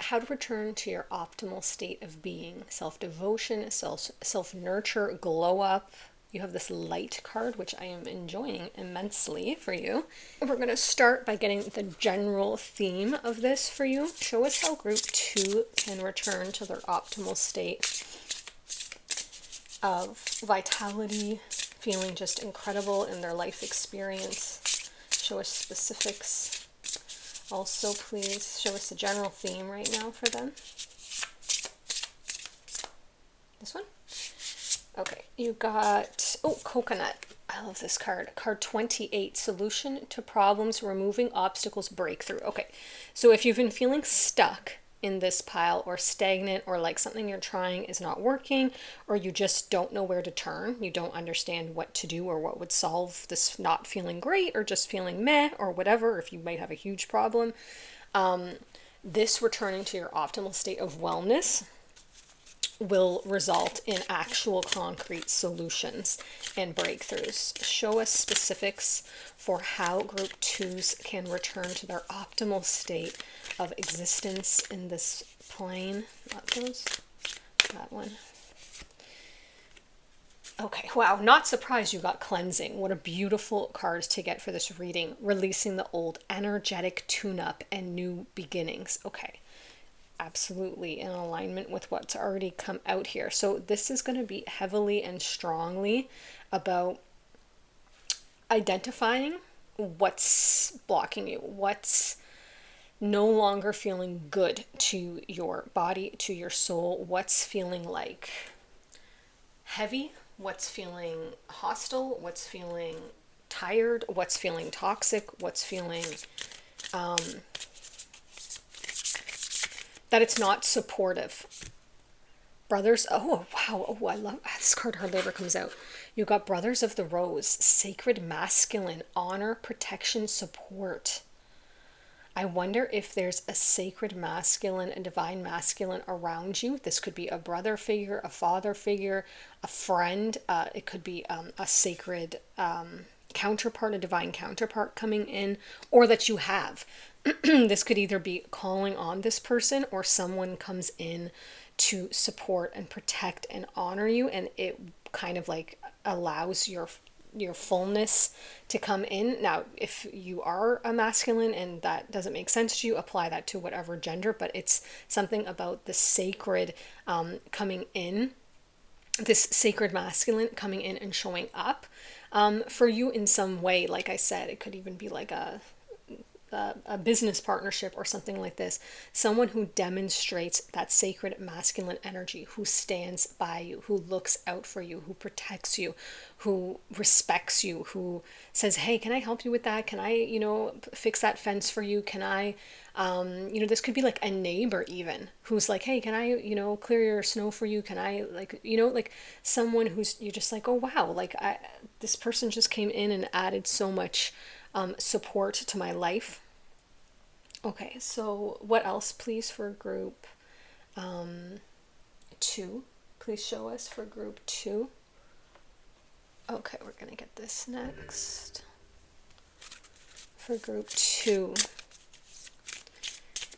how to return to your optimal state of being. Self-devotion, self-nurture, glow up. You have this light card, which I am enjoying immensely for you. We're going to start by getting the general theme of this for you. Show us how group 2 can return to their optimal state of vitality, feeling just incredible in their life experience. Show us specifics. Also, please show us the general theme right now for them. This one? Okay, you got, oh, coconut. I love this card. Card 28, solution to problems, removing obstacles, breakthrough. Okay, so if you've been feeling stuck in this pile or stagnant, or like something you're trying is not working, or you just don't know where to turn, you don't understand what to do or what would solve this not feeling great or just feeling meh or whatever, if you might have a huge problem, this returning to your optimal state of wellness will result in actual concrete solutions and breakthroughs. Show us specifics for how group 2s can return to their optimal state of existence in this plane. Not those, that one. Okay, wow, not surprised you got cleansing. What a beautiful card to get for this reading. Releasing the old, energetic tune-up and new beginnings. Okay. Absolutely in alignment with what's already come out here. So this is going to be heavily and strongly about identifying what's blocking you, what's no longer feeling good to your body, to your soul, what's feeling like heavy, what's feeling hostile, what's feeling tired, what's feeling toxic, what's feeling that it's not supportive. Brothers, oh wow, oh I love this card hardly ever comes out. You got Brothers of the Rose, sacred masculine, honor, protection, support. I wonder if there's a sacred masculine, a divine masculine around you. This could be a brother figure, a father figure, a friend. It could be a sacred counterpart, a divine counterpart coming in, or that you have. This could either be calling on this person, or someone comes in to support and protect and honor you, and it kind of like allows your fullness to come in. Now, if you are a masculine and that doesn't make sense to you, apply that to whatever gender, but it's something about the sacred coming in, this sacred masculine coming in and showing up for you in some way. Like I said, it could even be like a business partnership or something like this. Someone who demonstrates that sacred masculine energy, who stands by you, who looks out for you, who protects you, who respects you, who says, hey, can I help you with that? Can I, fix that fence for you? Can I, this could be like a neighbor even who's like, hey, can I, clear your snow for you? Can I like someone who's, you're just like, oh, wow, like this person just came in and added so much support to my life. Okay, so what else, please, for group 2? Please show us for group 2. Okay, we're going to get this next. For group 2,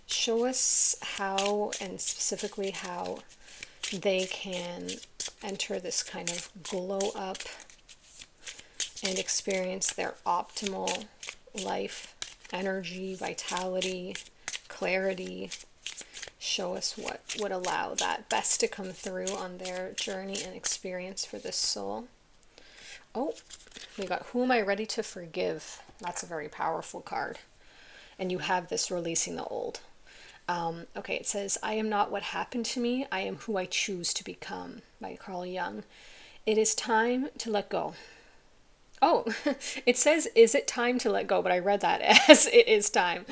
show us how, and specifically how, they can enter this kind of glow up and experience their optimal life, energy, vitality, clarity. Show us what would allow that best to come through on their journey and experience for this soul. Oh, we got Who Am I Ready to Forgive? That's a very powerful card. And you have this releasing the old. Okay, it says, I am not what happened to me. I am who I choose to become, by Carl Jung. It is time to let go. Oh, it says, is it time to let go? But I read that as it is time.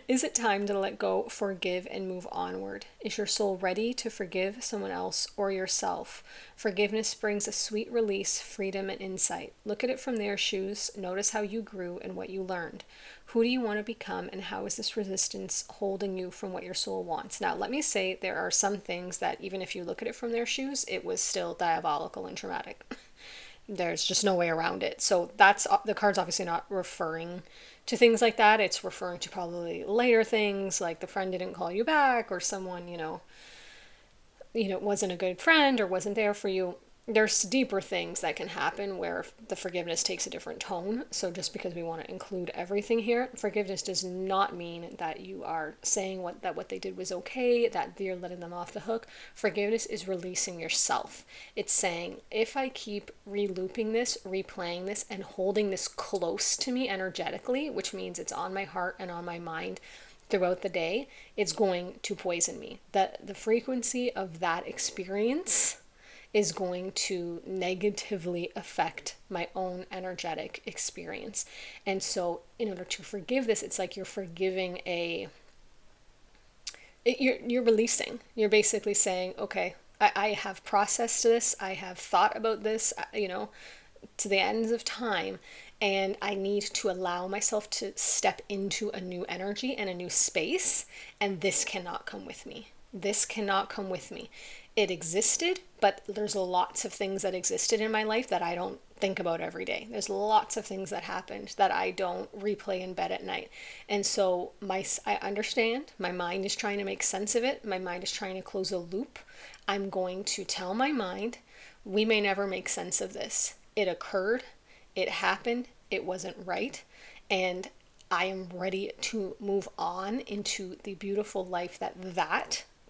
Is it time to let go, forgive, and move onward? Is your soul ready to forgive someone else or yourself? Forgiveness brings a sweet release, freedom, and insight. Look at it from their shoes. Notice how you grew and what you learned. Who do you want to become, and how is this resistance holding you from what your soul wants? Now, let me say there are some things that even if you look at it from their shoes, it was still diabolical and traumatic. There's just no way around it. So that's, the card's obviously not referring to things like that. It's referring to probably later things like the friend didn't call you back, or someone, wasn't a good friend or wasn't there for you. There's deeper things that can happen where the forgiveness takes a different tone. So just because we want to include everything here, forgiveness does not mean that you are saying what they did was okay, that you're letting them off the hook. Forgiveness is releasing yourself. It's saying, if I keep relooping this, replaying this, and holding this close to me energetically, which means it's on my heart and on my mind throughout the day, it's going to poison me. That the frequency of that experience is going to negatively affect my own energetic experience. And so in order to forgive this, it's like you're forgiving you're releasing. You're basically saying, okay, I have processed this, I have thought about this, to the ends of time, and I need to allow myself to step into a new energy and a new space, and this cannot come with me. This cannot come with me. It existed, but there's lots of things that existed in my life that I don't think about every day. There's lots of things that happened that I don't replay in bed at night. And so I understand my mind is trying to make sense of it. My mind is trying to close a loop. I'm going to tell my mind, we may never make sense of this. It occurred, it happened, it wasn't right, and I am ready to move on into the beautiful life that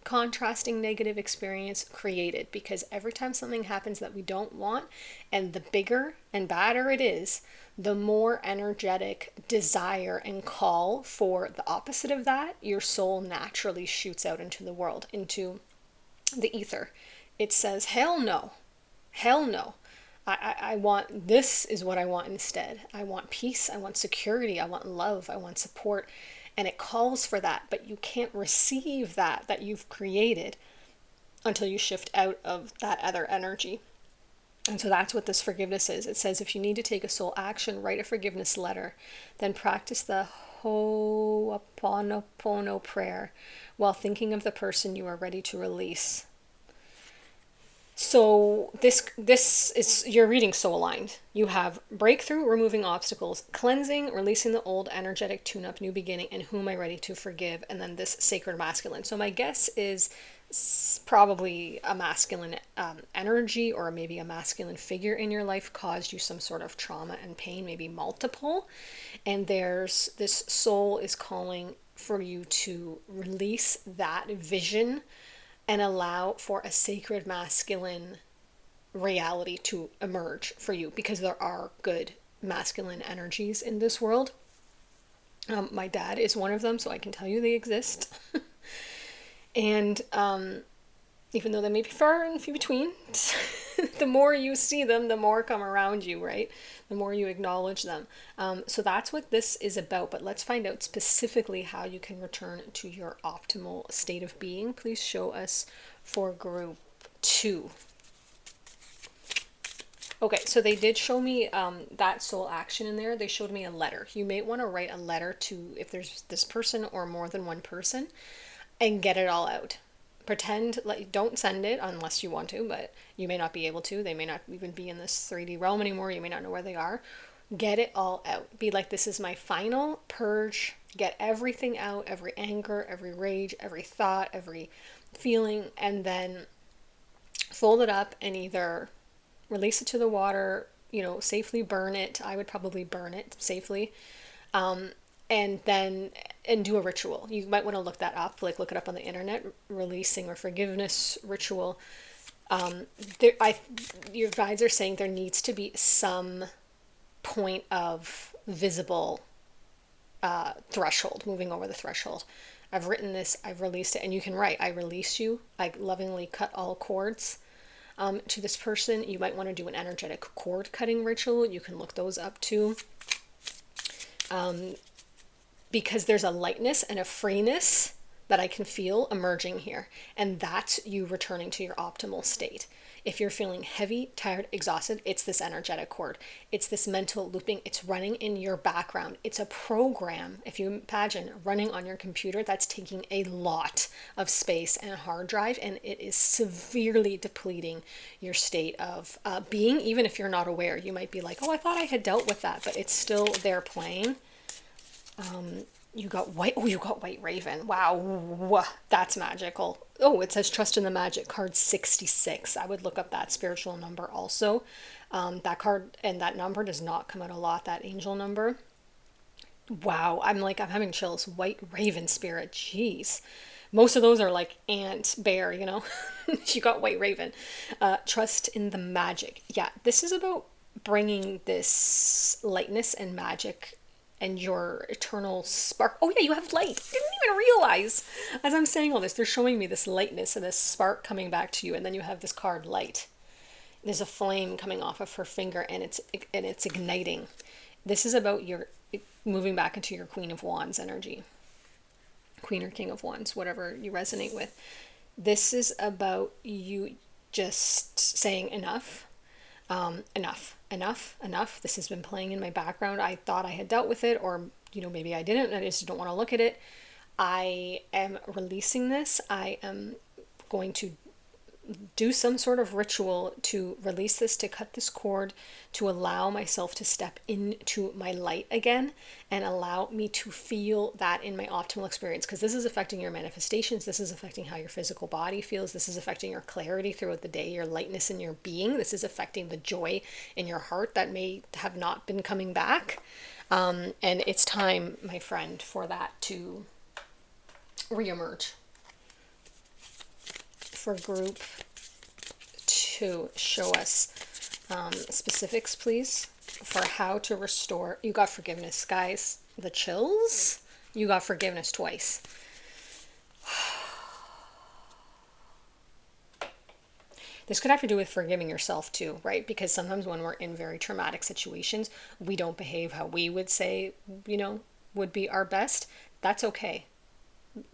contrasting negative experience created. Because every time something happens that we don't want, and the bigger and badder it is, the more energetic desire and call for the opposite of that your soul naturally shoots out into the world, into the ether. It says, hell no, hell no. I want, this is what I want instead. I want peace, I want security, I want love, I want support. And it calls for that, but you can't receive that you've created until you shift out of that other energy. And so that's what this forgiveness is. It says, if you need to take a soul action, write a forgiveness letter, then practice the Ho'oponopono prayer while thinking of the person you are ready to release. So this is, you're reading soul aligned. You have breakthrough, removing obstacles, cleansing, releasing the old, energetic tune-up, new beginning, and who am I ready to forgive? And then this sacred masculine. So my guess is probably a masculine energy, or maybe a masculine figure in your life caused you some sort of trauma and pain, maybe multiple. And there's this soul is calling for you to release that vision and allow for a sacred masculine reality to emerge for you, because there are good masculine energies in this world. My dad is one of them, so I can tell you they exist. And even though they may be far and few between, the more you see them, the more come around you, right? The more you acknowledge them. So that's what this is about. But let's find out specifically how you can return to your optimal state of being. Please show us for group 2. Okay, so they did show me that soul action in there. They showed me a letter. You may want to write a letter to, if there's this person or more than one person, and get it all out. Pretend, like, don't send it unless you want to, but you may not be able to. They may not even be in this 3D realm anymore. You may not know where they are. Get it all out. Be like, this is my final purge. Get everything out, every anger, every rage, every thought, every feeling, and then fold it up and either release it to the water, safely burn it. I would probably burn it safely. And do a ritual. You might want to look that up, like look it up on the internet, releasing or forgiveness ritual. Your guides are saying there needs to be some point of visible threshold, moving over the threshold. I've written this, I've released it, and you can write, I release you, I lovingly cut all cords to this person. You might want to do an energetic cord cutting ritual. You can look those up too. Because there's a lightness and a freeness that I can feel emerging here. And that's you returning to your optimal state. If you're feeling heavy, tired, exhausted, it's this energetic cord. It's this mental looping. It's running in your background. It's a program, if you imagine, running on your computer that's taking a lot of space and hard drive, and it is severely depleting your state of being, even if you're not aware. You might be like, oh, I thought I had dealt with that, but it's still there playing. You got white. Oh, you got White Raven. Wow, that's magical. Oh, it says trust in the magic card 66. I would look up that spiritual number also. That card and that number does not come out a lot, that angel number. Wow, I'm having chills. White Raven spirit. Jeez. Most of those are like ant, bear, you know. You got White Raven. Trust in the magic. Yeah, this is about bringing this lightness and magic and your eternal spark. Oh yeah, you have light. I didn't even realize. As I'm saying all this, they're showing me this lightness and this spark coming back to you, and then you have this card light. There's a flame coming off of her finger, and it's igniting. This is about your moving back into your Queen of Wands energy. Queen or King of Wands, whatever you resonate with. This is about you just saying enough. Enough. This has been playing in my background. I thought I had dealt with it, or, maybe I didn't. I just don't want to look at it. I am releasing this. I am going to do some sort of ritual to release this, to cut this cord, to allow myself to step into my light again and allow me to feel that in my optimal experience, because this is affecting your manifestations. This is affecting how your physical body feels. This is affecting your clarity throughout the day, your lightness in your being. This is affecting the joy in your heart that may have not been coming back. And it's time, my friend, for that to reemerge. For group 2, show us specifics, please, for how to restore. You got forgiveness, guys. The chills. You got forgiveness twice. This could have to do with forgiving yourself too, right? Because sometimes when we're in very traumatic situations, we don't behave how we would say, would be our best. That's okay.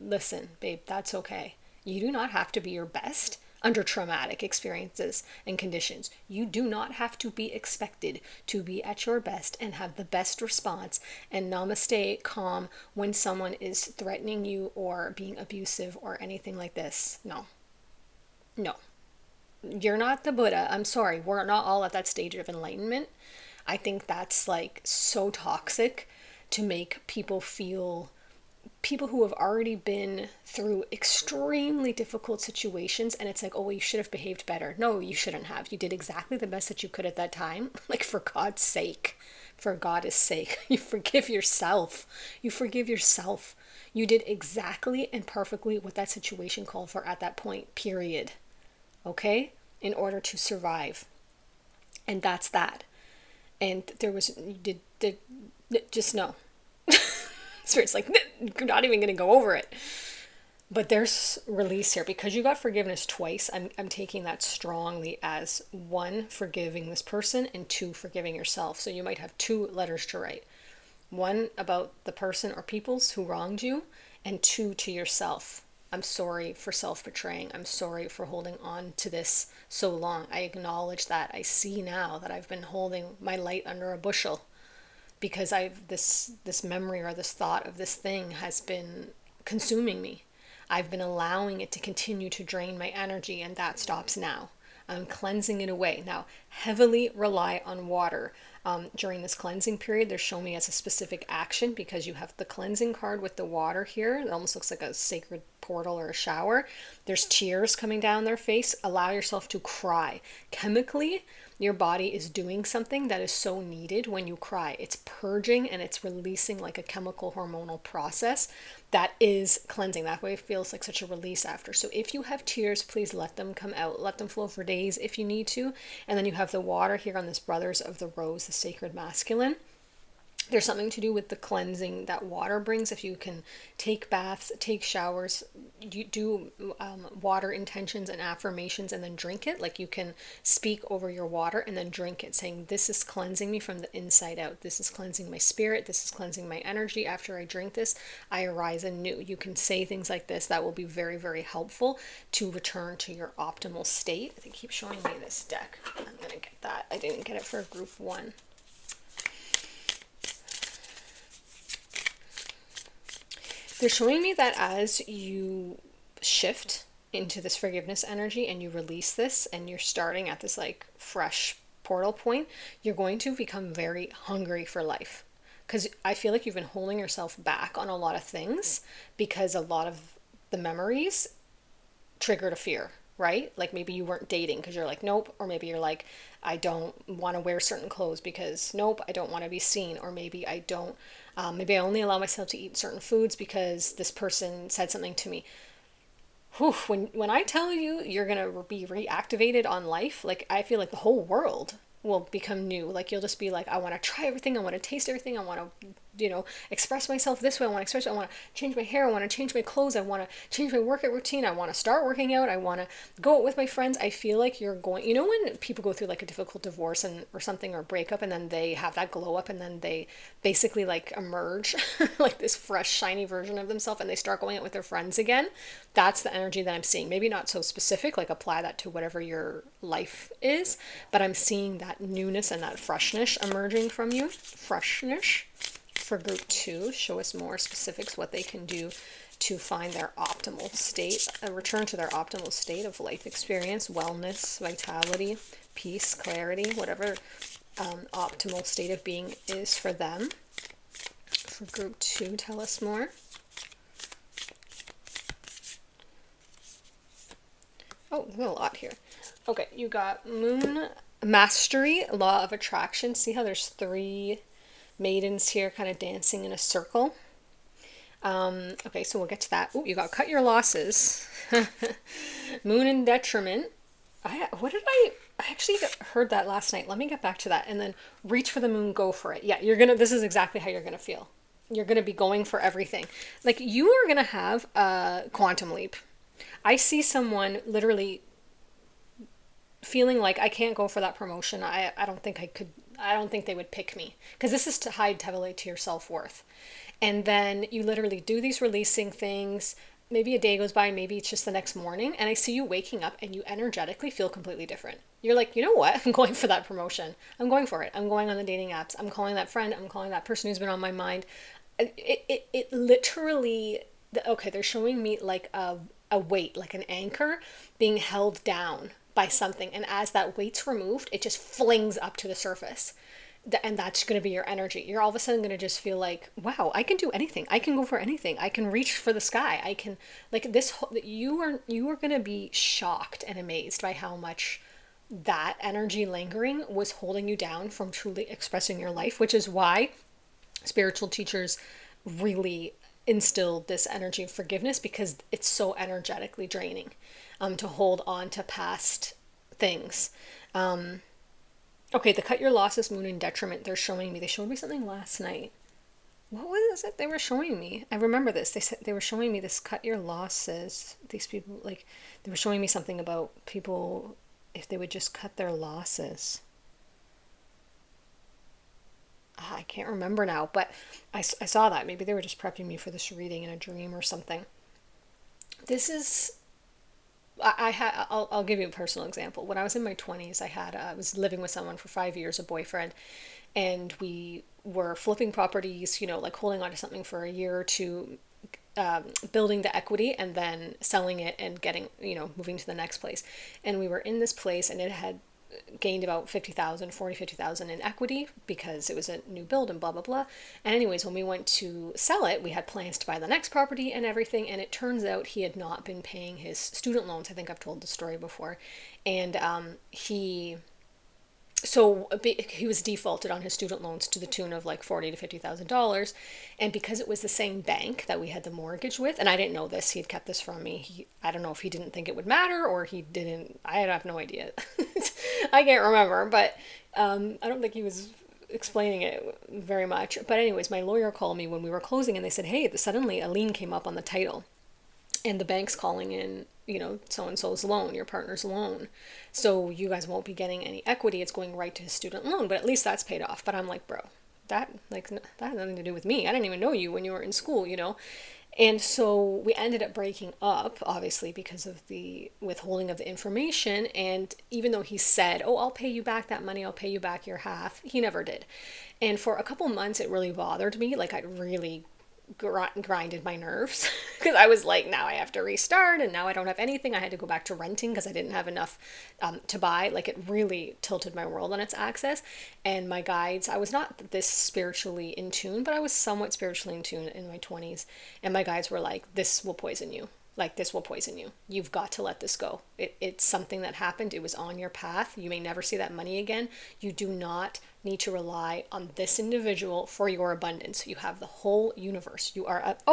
Listen, babe, that's okay. You do not have to be your best under traumatic experiences and conditions. You do not have to be expected to be at your best and have the best response and namaste calm when someone is threatening you or being abusive or anything like this. No. You're not the Buddha. I'm sorry. We're not all at that stage of enlightenment. I think that's so toxic to make people who have already been through extremely difficult situations, and it's oh, well, you should have behaved better. No, you shouldn't have. You did exactly the best that you could at that time. For God's sake, for God's sake, you forgive yourself. You did exactly and perfectly what that situation called for at that point, period. Okay? In order to survive. And that's that. And just no. Spirit's you're not even going to go over it. But there's release here. Because you got forgiveness twice, I'm taking that strongly as 1, forgiving this person, and 2, forgiving yourself. So you might have 2 letters to write. 1 about the person or peoples who wronged you, and 2 to yourself. I'm sorry for self-betraying. I'm sorry for holding on to this so long. I acknowledge that. I see now that I've been holding my light under a bushel. Because this memory or this thought of this thing has been consuming me. I've been allowing it to continue to drain my energy, and that stops now. I'm cleansing it away. Now, heavily rely on water. During this cleansing period, they're showing me as a specific action, because you have the cleansing card with the water here. It almost looks like a sacred portal or a shower. There's tears coming down their face. Allow yourself to cry. Chemically, your body is doing something that is so needed when you cry. It's purging and it's releasing like a chemical hormonal process that is cleansing. That way it feels like such a release after. So if you have tears, please let them come out. Let them flow for days if you need to. And then you have the water here on this Brothers of the Rose, the sacred masculine. There's something to do with the cleansing that water brings. If you can take baths, take showers, you do water intentions and affirmations and then drink it. Like you can speak over your water and then drink it, saying, this is cleansing me from the inside out. This is cleansing my spirit. This is cleansing my energy. After I drink this, I arise anew. You can say things like this. That will be very, very helpful to return to your optimal state. They keep showing me this deck. I'm going to get that. I didn't get it for group 1. They're showing me that as you shift into this forgiveness energy and you release this and you're starting at this like fresh portal point, you're going to become very hungry for life. Because I feel like you've been holding yourself back on a lot of things because a lot of the memories triggered a fear, right? Like maybe you weren't dating because you're like, nope. Or maybe you're like, I don't want to wear certain clothes because nope, I don't want to be seen. Or maybe I don't, maybe I only allow myself to eat certain foods because this person said something to me. Whew, when I tell you you're going to be reactivated on life, like I feel like the whole world will become new. Like you'll just be like, I want to try everything. I want to taste everything. I want to, express myself this way. I want to express, I want to change my hair. I want to change my clothes. I want to change my workout routine. I want to start working out. I want to go out with my friends. I feel like you're going, when people go through like a difficult divorce or something or breakup and then they have that glow up and then they basically like emerge like this fresh, shiny version of themselves and they start going out with their friends again. That's the energy that I'm seeing. Maybe not so specific, like apply that to whatever your life is, but I'm seeing that newness and that freshness emerging from you. Freshness. For group 2, show us more specifics, what they can do to find their optimal state, a return to their optimal state of life experience, wellness, vitality, peace, clarity, whatever optimal state of being is for them. For group 2, tell us more. Oh, there's a lot here. Okay, you got Moon Mastery, Law of Attraction. See how there's 3 maidens here kind of dancing in a circle. Okay, so we'll get to that. Oh, you got Cut Your Losses. Moon in Detriment. I actually heard that last night. Let me get back to that. And then Reach for the Moon, Go for it. Yeah, this is exactly how you're gonna feel. You're gonna be going for everything. Like you are gonna have a quantum leap. I see someone literally feeling like I can't go for that promotion. I don't think I could. I don't think they would pick me because this is to hide heavily to your self-worth. And then you literally do these releasing things. Maybe a day goes by, maybe it's just the next morning, and I see you waking up and you energetically feel completely different. You're like, you know what? I'm going for that promotion. I'm going for it. I'm going on the dating apps. I'm calling that friend. I'm calling that person who's been on my mind. It literally, okay, they're showing me like a weight, like an anchor being held down by something. And as that weight's removed, it just flings up to the surface. And that's going to be your energy. You're all of a sudden going to just feel like, wow, I can do anything. I can go for anything. I can reach for the sky. I can, like this, you are going to be shocked and amazed by how much that energy lingering was holding you down from truly expressing your life, which is why spiritual teachers really instilled this energy of forgiveness, because it's so energetically draining to hold on to past things. Okay, the Cut Your Losses, Moon in Detriment, they showed me something last night. What was it they were showing me? I remember this. They were showing me this Cut Your Losses. These people, like, they were showing me something about people, if they would just cut their losses. I can't remember now, but I saw that. Maybe they were just prepping me for this reading in a dream or something. This is, I'll give you a personal example. When I was in my 20s, I was living with someone for 5 years, a boyfriend, and we were flipping properties, like holding on to something for a year or two, building the equity and then selling it and getting, moving to the next place. And we were in this place and it had gained about 50,000 in equity because it was a new build and blah, blah, blah. And anyways, when we went to sell it, we had plans to buy the next property and everything. And it turns out he had not been paying his student loans. I think I've told the story before. And he was defaulted on his student loans to the tune of like $40,000 to $50,000. And because it was the same bank that we had the mortgage with, and I didn't know this, he'd kept this from me. I don't know if he didn't think it would matter or he didn't. I have no idea. I can't remember, but I don't think he was explaining it very much. But anyways, my lawyer called me when we were closing, and they said, hey, suddenly a lien came up on the title, and the bank's calling in, so and so's loan, your partner's loan. So you guys won't be getting any equity. It's going right to his student loan, but at least that's paid off. But I'm like, bro, that had nothing to do with me. I didn't even know you when you were in school. And so we ended up breaking up, obviously, because of the withholding of the information. And even though he said, oh, I'll pay you back that money, I'll pay you back your half, he never did. And for a couple months, it really bothered me. Like, I really grinded my nerves because I was like, now I have to restart, and now I don't have anything. I had to go back to renting because I didn't have enough to buy. Like, it really tilted my world on its axis. And my guides, I was not this spiritually in tune, but I was somewhat spiritually in tune in my 20s. And my guides were like, this will poison you. Like, this will poison you. You've got to let this go. It's something that happened. It was on your path. You may never see that money again. You do not need to rely on this individual for your abundance. You have the whole universe.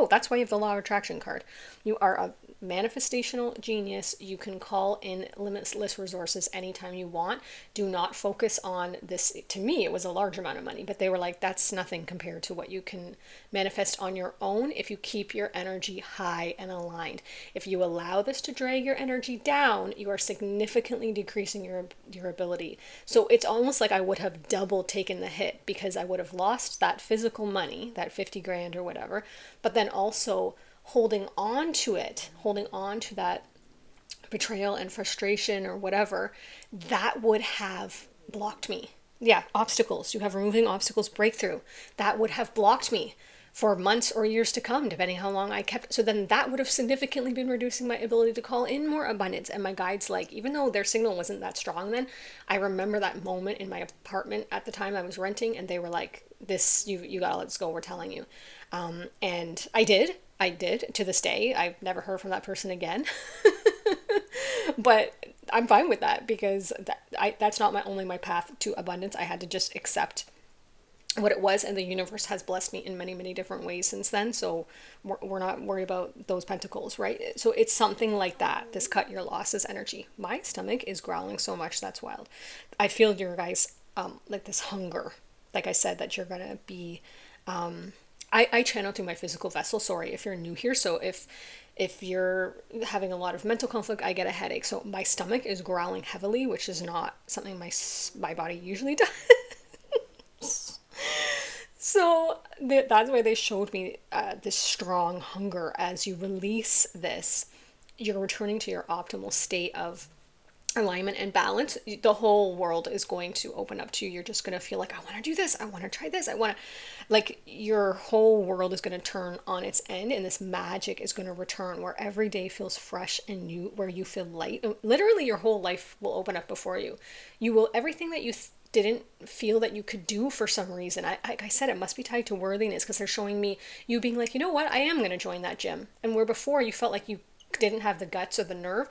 That's why you have the law of attraction card. You are a manifestational genius. You can call in limitless resources anytime you want. Do not focus on this. To me, it was a large amount of money, but they were like, that's nothing compared to what you can manifest on your own if you keep your energy high and aligned. If you allow this to drag your energy down, you are significantly decreasing your ability. So it's almost like I would have double taken the hit, because I would have lost that physical money, that 50 grand or whatever, but then also holding on to that betrayal and frustration or whatever, that would have blocked me. Yeah, obstacles. You have removing obstacles, breakthrough. That would have blocked me for months or years to come, depending how long I kept. So then that would have significantly been reducing my ability to call in more abundance. And my guides, like, even though their signal wasn't that strong then, I remember that moment in my apartment at the time I was renting, and they were like, this, you gotta let this go, we're telling you. And I did to this day. I've never heard from that person again. But I'm fine with that, because that's not only my path to abundance. I had to just accept what it was, and the universe has blessed me in many, many different ways since then. So we're not worried about those pentacles, right? So it's something like that, this cut your losses energy. My stomach is growling so much, that's wild. I feel your guys like this hunger, like I said, that you're gonna be I channel through my physical vessel. Sorry if you're new here. So if you're having a lot of mental conflict, I get a headache. So my stomach is growling heavily, which is not something my body usually does. So that's why they showed me this strong hunger. As you release this, you're returning to your optimal state of alignment and balance. The whole world is going to open up to you. You're just going to feel like, I want to do this. I want to try this. I want to, like, your whole world is going to turn on its end, and this magic is going to return where every day feels fresh and new, where you feel light. Literally, your whole life will open up before you. You will, everything that you didn't feel that you could do for some reason. Like I said, it must be tied to worthiness, because they're showing me you being like, you know what, I am going to join that gym. And where before you felt like you didn't have the guts or the nerve,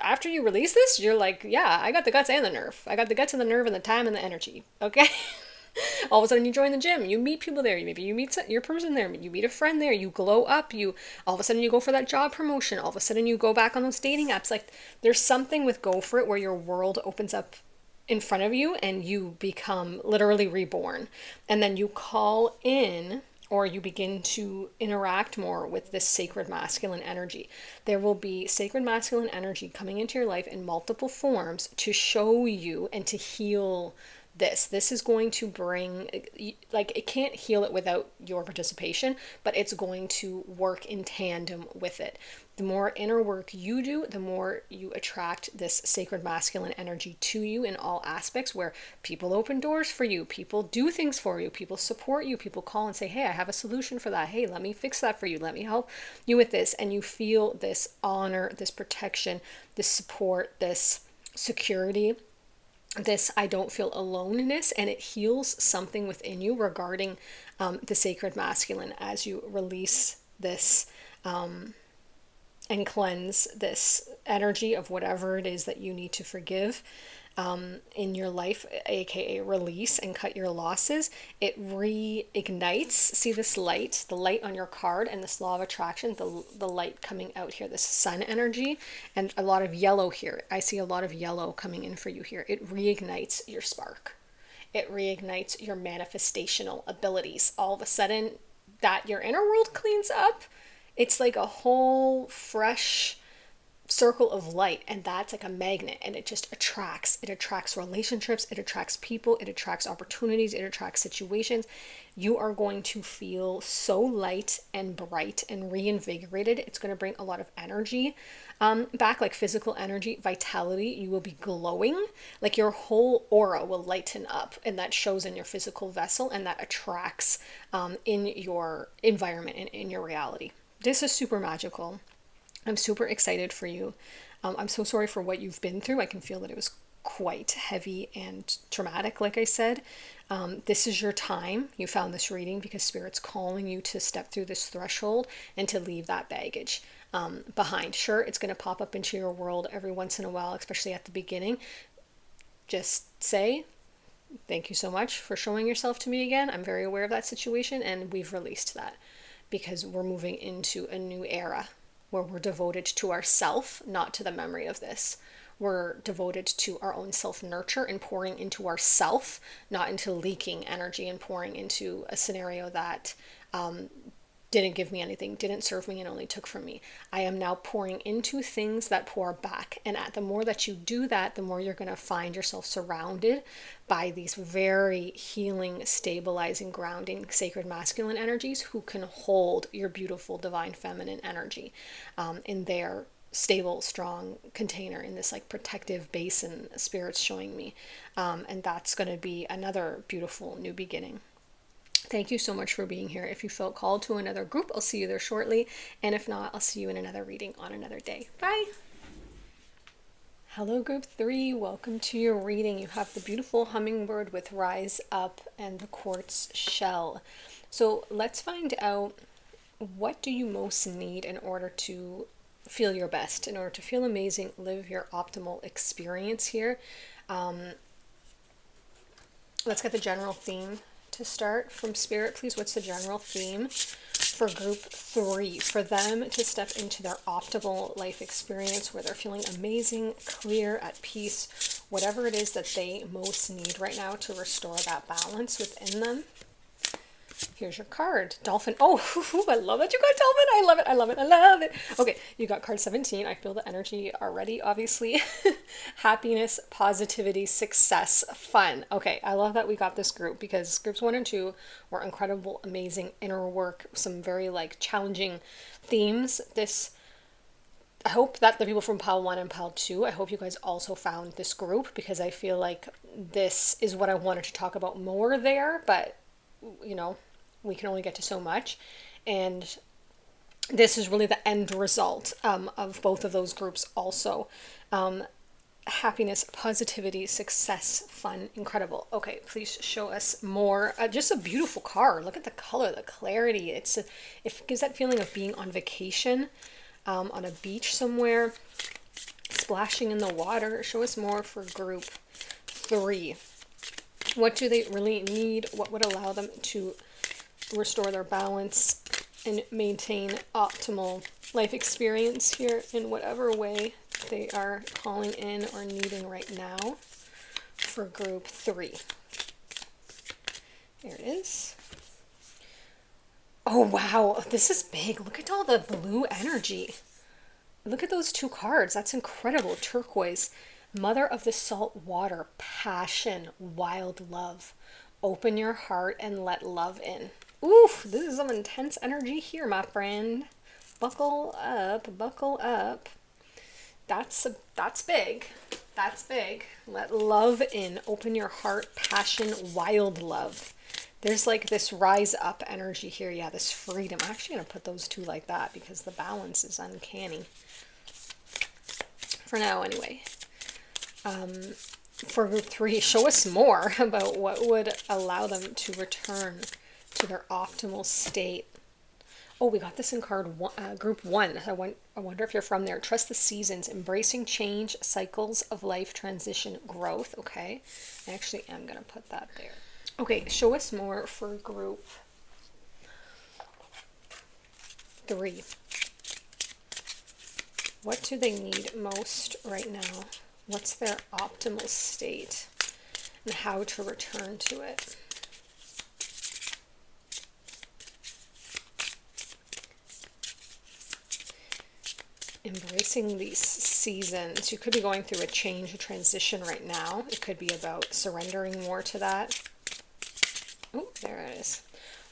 after you release this, you're like, yeah, I got the guts and the nerve. I got the guts and the nerve and the time and the energy. Okay. All of a sudden you join the gym, you meet people there, maybe you meet your person there, you meet a friend there, you glow up, all of a sudden you go for that job promotion, all of a sudden you go back on those dating apps. Like, there's something with go for it where your world opens up in front of you and you become literally reborn. And then you call in, or you begin to interact more with this sacred masculine energy. There will be sacred masculine energy coming into your life in multiple forms to show you and to heal this. This is going to bring, like, it can't heal it without your participation, but it's going to work in tandem with it. The more inner work you do, the more you attract this sacred masculine energy to you in all aspects, where people open doors for you, people do things for you, people support you, people call and say, hey, I have a solution for that. Hey, let me fix that for you. Let me help you with this. And you feel this honor, this protection, this support, this security, this I don't feel aloneness, and it heals something within you regarding the sacred masculine as you release this and cleanse this energy of whatever it is that you need to forgive in your life, aka release and cut your losses. It reignites. See this light, the light on your card, and this law of attraction, the light coming out here, this sun energy, and a lot of yellow here. I see a lot of yellow coming in for you here. It reignites your spark. it reignites your manifestational abilities. All of a sudden, that your inner world cleans up. It's like a whole fresh circle of light, and that's like a magnet, and it attracts relationships, it attracts people, it attracts opportunities, it attracts situations. You are going to feel so light and bright and reinvigorated. It's going to bring a lot of energy back, like physical energy, vitality. You will be glowing, like your whole aura will lighten up, and that shows in your physical vessel, and that attracts in your environment and in your reality. This is super magical. I'm super excited for you. I'm so sorry for what you've been through. I can feel that it was quite heavy and traumatic, like I said. This is your time. You found this reading because Spirit's calling you to step through this threshold and to leave that baggage behind. Sure, it's going to pop up into your world every once in a while, especially at the beginning. Just say, thank you so much for showing yourself to me again. I'm very aware of that situation, and we've released that because we're moving into a new era where we're devoted to ourself, not to the memory of this. We're devoted to our own self-nurture and pouring into ourself, not into leaking energy and pouring into a scenario that didn't give me anything, didn't serve me, and only took from me. I am now pouring into things that pour back. And the more that you do that, the more you're going to find yourself surrounded by these very healing, stabilizing, grounding, sacred masculine energies who can hold your beautiful divine feminine energy in their stable, strong container, in this like protective basin Spirit's showing me. And that's going to be another beautiful new beginning. Thank you so much for being here. If you felt called to another group, I'll see you there shortly. And if not, I'll see you in another reading on another day. Bye. Hello, group 3. Welcome to your reading. You have the beautiful hummingbird with Rise Up and the quartz shell. So let's find out, what do you most need in order to feel your best, in order to feel amazing, live your optimal experience here. Let's get the general theme to start from Spirit, please. What's the general theme for group 3, for them to step into their optimal life experience where they're feeling amazing, clear, at peace, whatever it is that they most need right now to restore that balance within them? Here's your card, Dolphin. Oh, I love that you got Dolphin. I love it. I love it. I love it. Okay, you got card 17. I feel the energy already, obviously. Happiness, positivity, success, fun. Okay, I love that we got this group, because groups 1 and 2 were incredible, amazing inner work, some very like challenging themes. I hope that the people from Pile 1 and Pile 2, I hope you guys also found this group, because I feel like this is what I wanted to talk about more there, but you know, we can only get to so much, and this is really the end result of both of those groups also. Happiness, positivity, success, fun, incredible. Okay, please show us more. Just a beautiful card. Look at the color, the clarity. It gives that feeling of being on vacation, on a beach somewhere, splashing in the water. Show us more for group 3. What do they really need? What would allow them to restore their balance and maintain optimal life experience here in whatever way they are calling in or needing right now for group 3? There it is. Oh, wow. This is big. Look at all the blue energy. Look at those 2 cards. That's incredible. Turquoise. Mother of the salt water, passion, wild love. Open your heart and let love in. Oof, this is some intense energy here, my friend. Buckle up, buckle up. That's big. That's big. Let love in. Open your heart, passion, wild love. There's like this rise up energy here. Yeah, this freedom. I'm actually going to put those 2 like that because the balance is uncanny. For now, anyway. For group 3, show us more about what would allow them to return to their optimal state. Oh, we got this in card group 1. I wonder if you're from there. Trust the seasons, embracing change, cycles of life, transition, growth. Okay, I actually am going to put that there. Okay, show us more for group 3. What do they need most right now? What's their optimal state? and how to return to it. Embracing these seasons. You could be going through a change, a transition right now. It could be about surrendering more to that. Oh, there it is.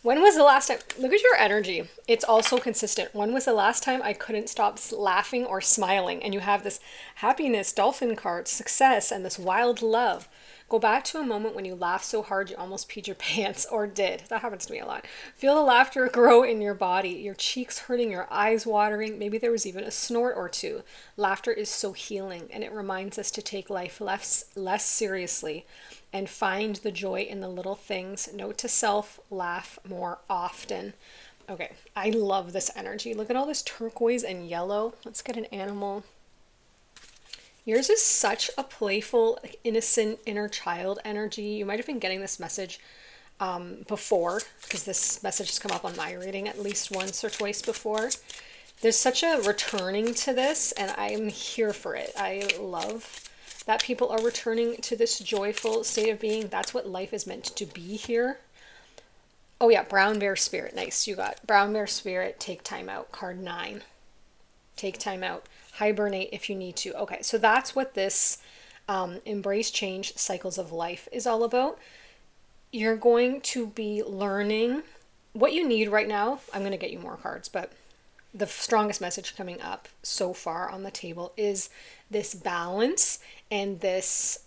When was the last time? Look at your energy. It's also consistent. When was the last time I couldn't stop laughing or smiling? And you have this happiness, dolphin card, success, and this wild love. Go back to a moment when you laughed so hard you almost peed your pants, or did. That happens to me a lot. Feel the laughter grow in your body, your cheeks hurting, your eyes watering. Maybe there was even a snort or two. Laughter is so healing, and it reminds us to take life less seriously and find the joy in the little things. Note to self, laugh more often. Okay, I love this energy. Look at all this turquoise and yellow. Let's get an animal. Yours is such a playful, innocent inner child energy. You might have been getting this message before, because this message has come up on my reading at least once or twice before. There's such a returning to this, and I'm here for it. I love that people are returning to this joyful state of being. That's what life is meant to be here. Oh yeah, brown bear spirit. Nice. You got brown bear spirit, take time out. Card 9. Take time out. Hibernate if you need to. Okay, so that's what this embrace change cycles of life is all about. You're going to be learning what you need right now. I'm going to get you more cards, but the strongest message coming up so far on the table is this balance and this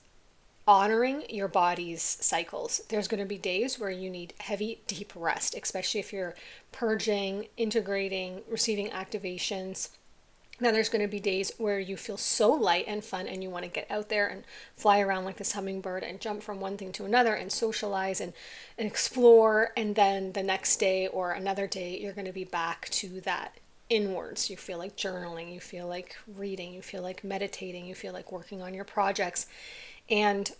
honoring your body's cycles. There's going to be days where you need heavy, deep rest, especially if you're purging, integrating, receiving activations. Then there's going to be days where you feel so light and fun and you want to get out there and fly around like this hummingbird and jump from one thing to another and socialize and explore. And then the next day or another day, you're going to be back to that inwards. You feel like journaling, you feel like reading, you feel like meditating, you feel like working on your projects. And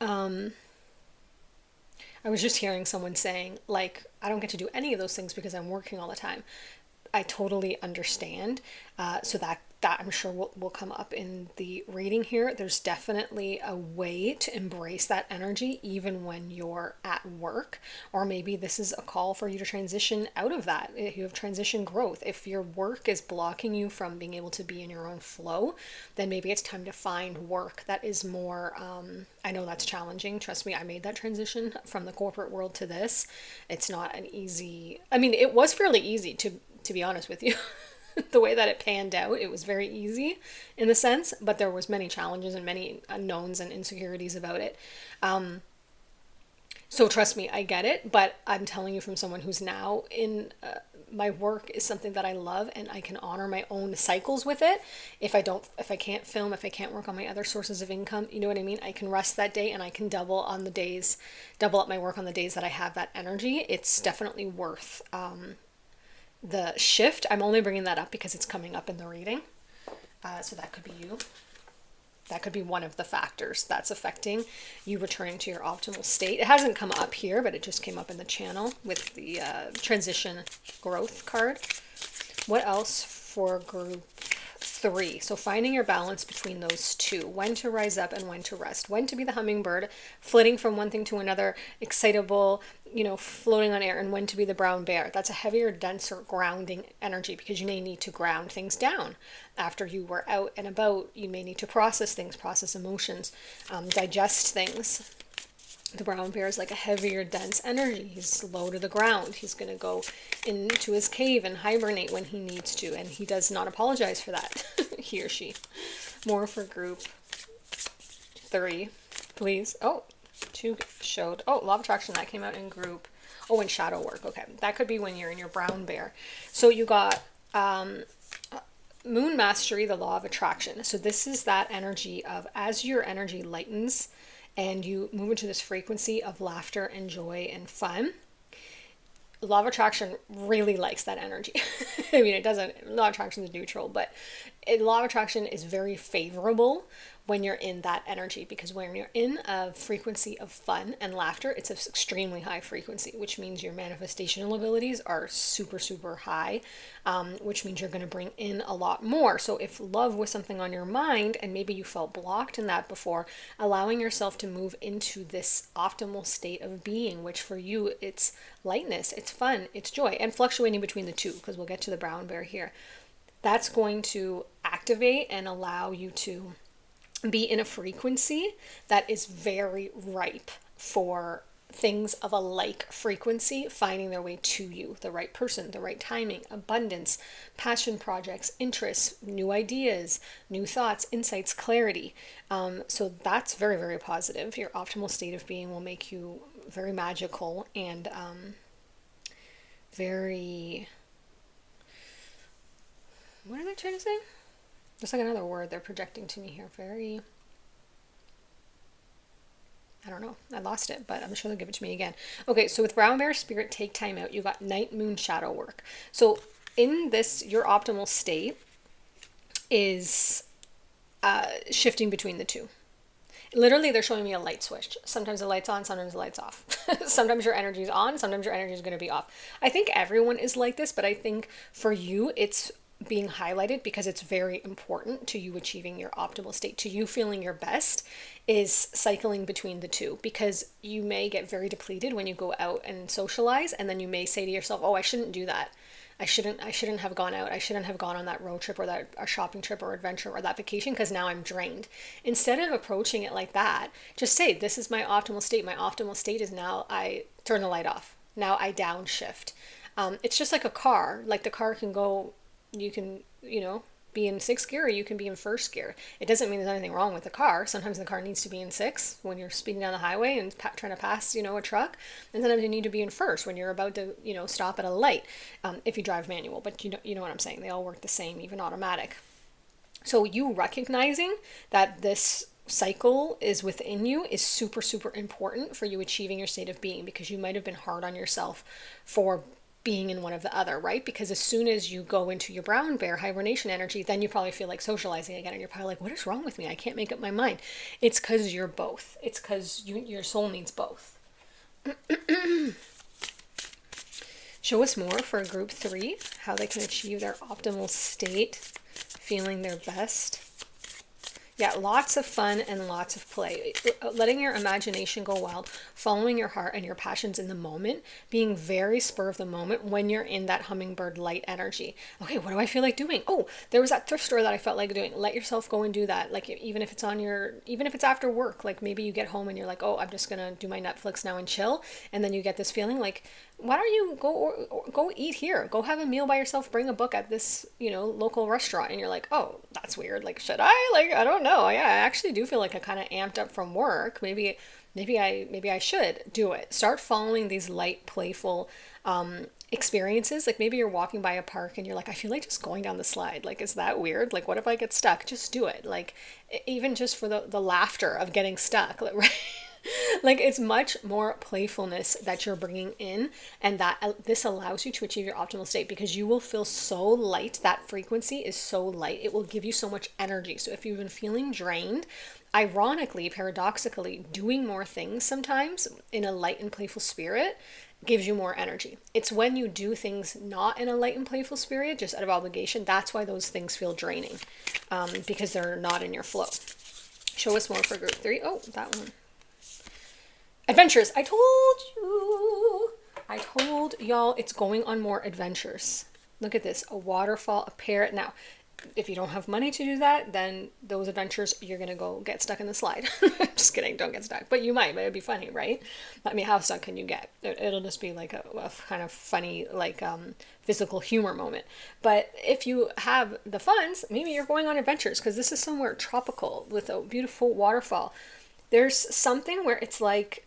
I was just hearing someone saying, like, I don't get to do any of those things because I'm working all the time. I totally understand. So that I'm sure will come up in the reading here. There's definitely a way to embrace that energy even when you're at work, or maybe this is a call for you to transition out of that. If you have transition growth, if your work is blocking you from being able to be in your own flow, then maybe it's time to find work that is more, I know that's challenging. Trust me, I made that transition from the corporate world to this. It's not an easy, I mean, it was fairly easy to be honest with you. The way that it panned out, it was very easy in the sense, but there was many challenges and many unknowns and insecurities about it. So trust me, I get it, but I'm telling you from someone who's now in my work is something that I love, and I can honor my own cycles with it. If I can't film, if I can't work on my other sources of income, you know what I mean? I can rest that day and I can double up my work on the days that I have that energy. It's definitely worth the shift. I'm only bringing that up because it's coming up in the reading. So that could be you. That could be one of the factors that's affecting you returning to your optimal state. It hasn't come up here, but it just came up in the channel with the transition growth card. What else for group 3? So finding your balance between those two, when to rise up and when to rest, when to be the hummingbird, flitting from one thing to another, excitable, floating on air, and when to be the brown bear. That's a heavier, denser grounding energy because you may need to ground things down. After you were out and about, you may need to process things, process emotions, digest things. The brown bear is like a heavier, dense energy. He's low to the ground. He's going to go into his cave and hibernate when he needs to, and he does not apologize for that, he or she. More for group 3, please. Oh, 2 showed. Oh, law of attraction, that came out in group. Oh, and shadow work. Okay, that could be when you're in your brown bear. So you got moon mastery, the law of attraction. So this is that energy of, as your energy lightens and you move into this frequency of laughter and joy and fun, law of attraction really likes that energy. I mean, it doesn't, law of attraction is neutral, but law of attraction is very favorable when you're in that energy, because when you're in a frequency of fun and laughter, it's an extremely high frequency, which means your manifestational abilities are super, super high, which means you're going to bring in a lot more. So if love was something on your mind and maybe you felt blocked in that before, allowing yourself to move into this optimal state of being, which for you, it's lightness, it's fun, it's joy, and fluctuating between the two, because we'll get to the brown bear here. That's going to activate and allow you to be in a frequency that is very ripe for things of a like frequency finding their way to you, the right person, the right timing, abundance, passion projects, interests, new ideas, new thoughts, insights, clarity. So that's very, very positive. Your optimal state of being will make you very magical and very, what are they trying to say? There's like another word they're projecting to me here. Very, I don't know. I lost it, but I'm sure they'll give it to me again. Okay, so with brown bear spirit, take time out. You got night, moon, shadow work. So in this, your optimal state is shifting between the two. Literally, they're showing me a light switch. Sometimes the light's on, sometimes the light's off. Sometimes your energy's on, sometimes your energy is going to be off. I think everyone is like this, but I think for you, it's being highlighted because it's very important to you achieving your optimal state, to you feeling your best, is cycling between the two, because you may get very depleted when you go out and socialize, and then you may say to yourself, oh, I shouldn't do that. I shouldn't have gone out. I shouldn't have gone on that road trip or that a shopping trip or adventure or that vacation, because now I'm drained. Instead of approaching it like that, just say, this is my optimal state. My optimal state is now I turn the light off. Now I downshift. It's just like a car. Like the car can go, you can, be in sixth gear or you can be in first gear. It doesn't mean there's anything wrong with the car. Sometimes the car needs to be in sixth when you're speeding down the highway and trying to pass, a truck. And sometimes you need to be in first when you're about to, stop at a light, if you drive manual. But you know what I'm saying. They all work the same, even automatic. So you recognizing that this cycle is within you is super, super important for you achieving your state of being, because you might have been hard on yourself for being in one of the other, right? Because as soon as you go into your brown bear hibernation energy, then you probably feel like socializing again, and you're probably like, what is wrong with me? I can't make up my mind. It's because you're both. It's because your soul needs both. Show us more for group 3, how they can achieve their optimal state, feeling their best. Yeah, lots of fun and lots of play. Letting your imagination go wild, following your heart and your passions in the moment, being very spur of the moment when you're in that hummingbird light energy. Okay, what do I feel like doing? Oh, there was that thrift store that I felt like doing. Let yourself go and do that. Like even if it's after work, like maybe you get home and you're like, oh, I'm just going to do my Netflix now and chill. And then you get this feeling like, why don't you go eat here? Go have a meal by yourself. Bring a book at this, local restaurant. And you're like, oh, that's weird. Like, should I? Like, I don't know. Yeah, I actually do feel like I kind of amped up from work. Maybe I should do it. Start following these light, playful experiences. Like maybe you're walking by a park and you're like, I feel like just going down the slide. Like, is that weird? Like, what if I get stuck? Just do it. Like, even just for the laughter of getting stuck, right? Like, it's much more playfulness that you're bringing in, and that this allows you to achieve your optimal state, because you will feel so light. That frequency is so light. It will give you so much energy. So if you've been feeling drained, ironically, paradoxically, doing more things sometimes in a light and playful spirit gives you more energy. It's when you do things not in a light and playful spirit, just out of obligation, that's why those things feel draining, because they're not in your flow. Show us more for group 3. Oh, that one. Adventures. I told y'all it's going on more adventures. Look at this. A waterfall, a parrot. Now, if you don't have money to do that, then those adventures, you're going to go get stuck in the slide. Just kidding. Don't get stuck. But you might. But it'd be funny, right? I mean, how stuck can you get? It'll just be like a kind of funny, like physical humor moment. But if you have the funds, maybe you're going on adventures, because this is somewhere tropical with a beautiful waterfall. There's something where it's like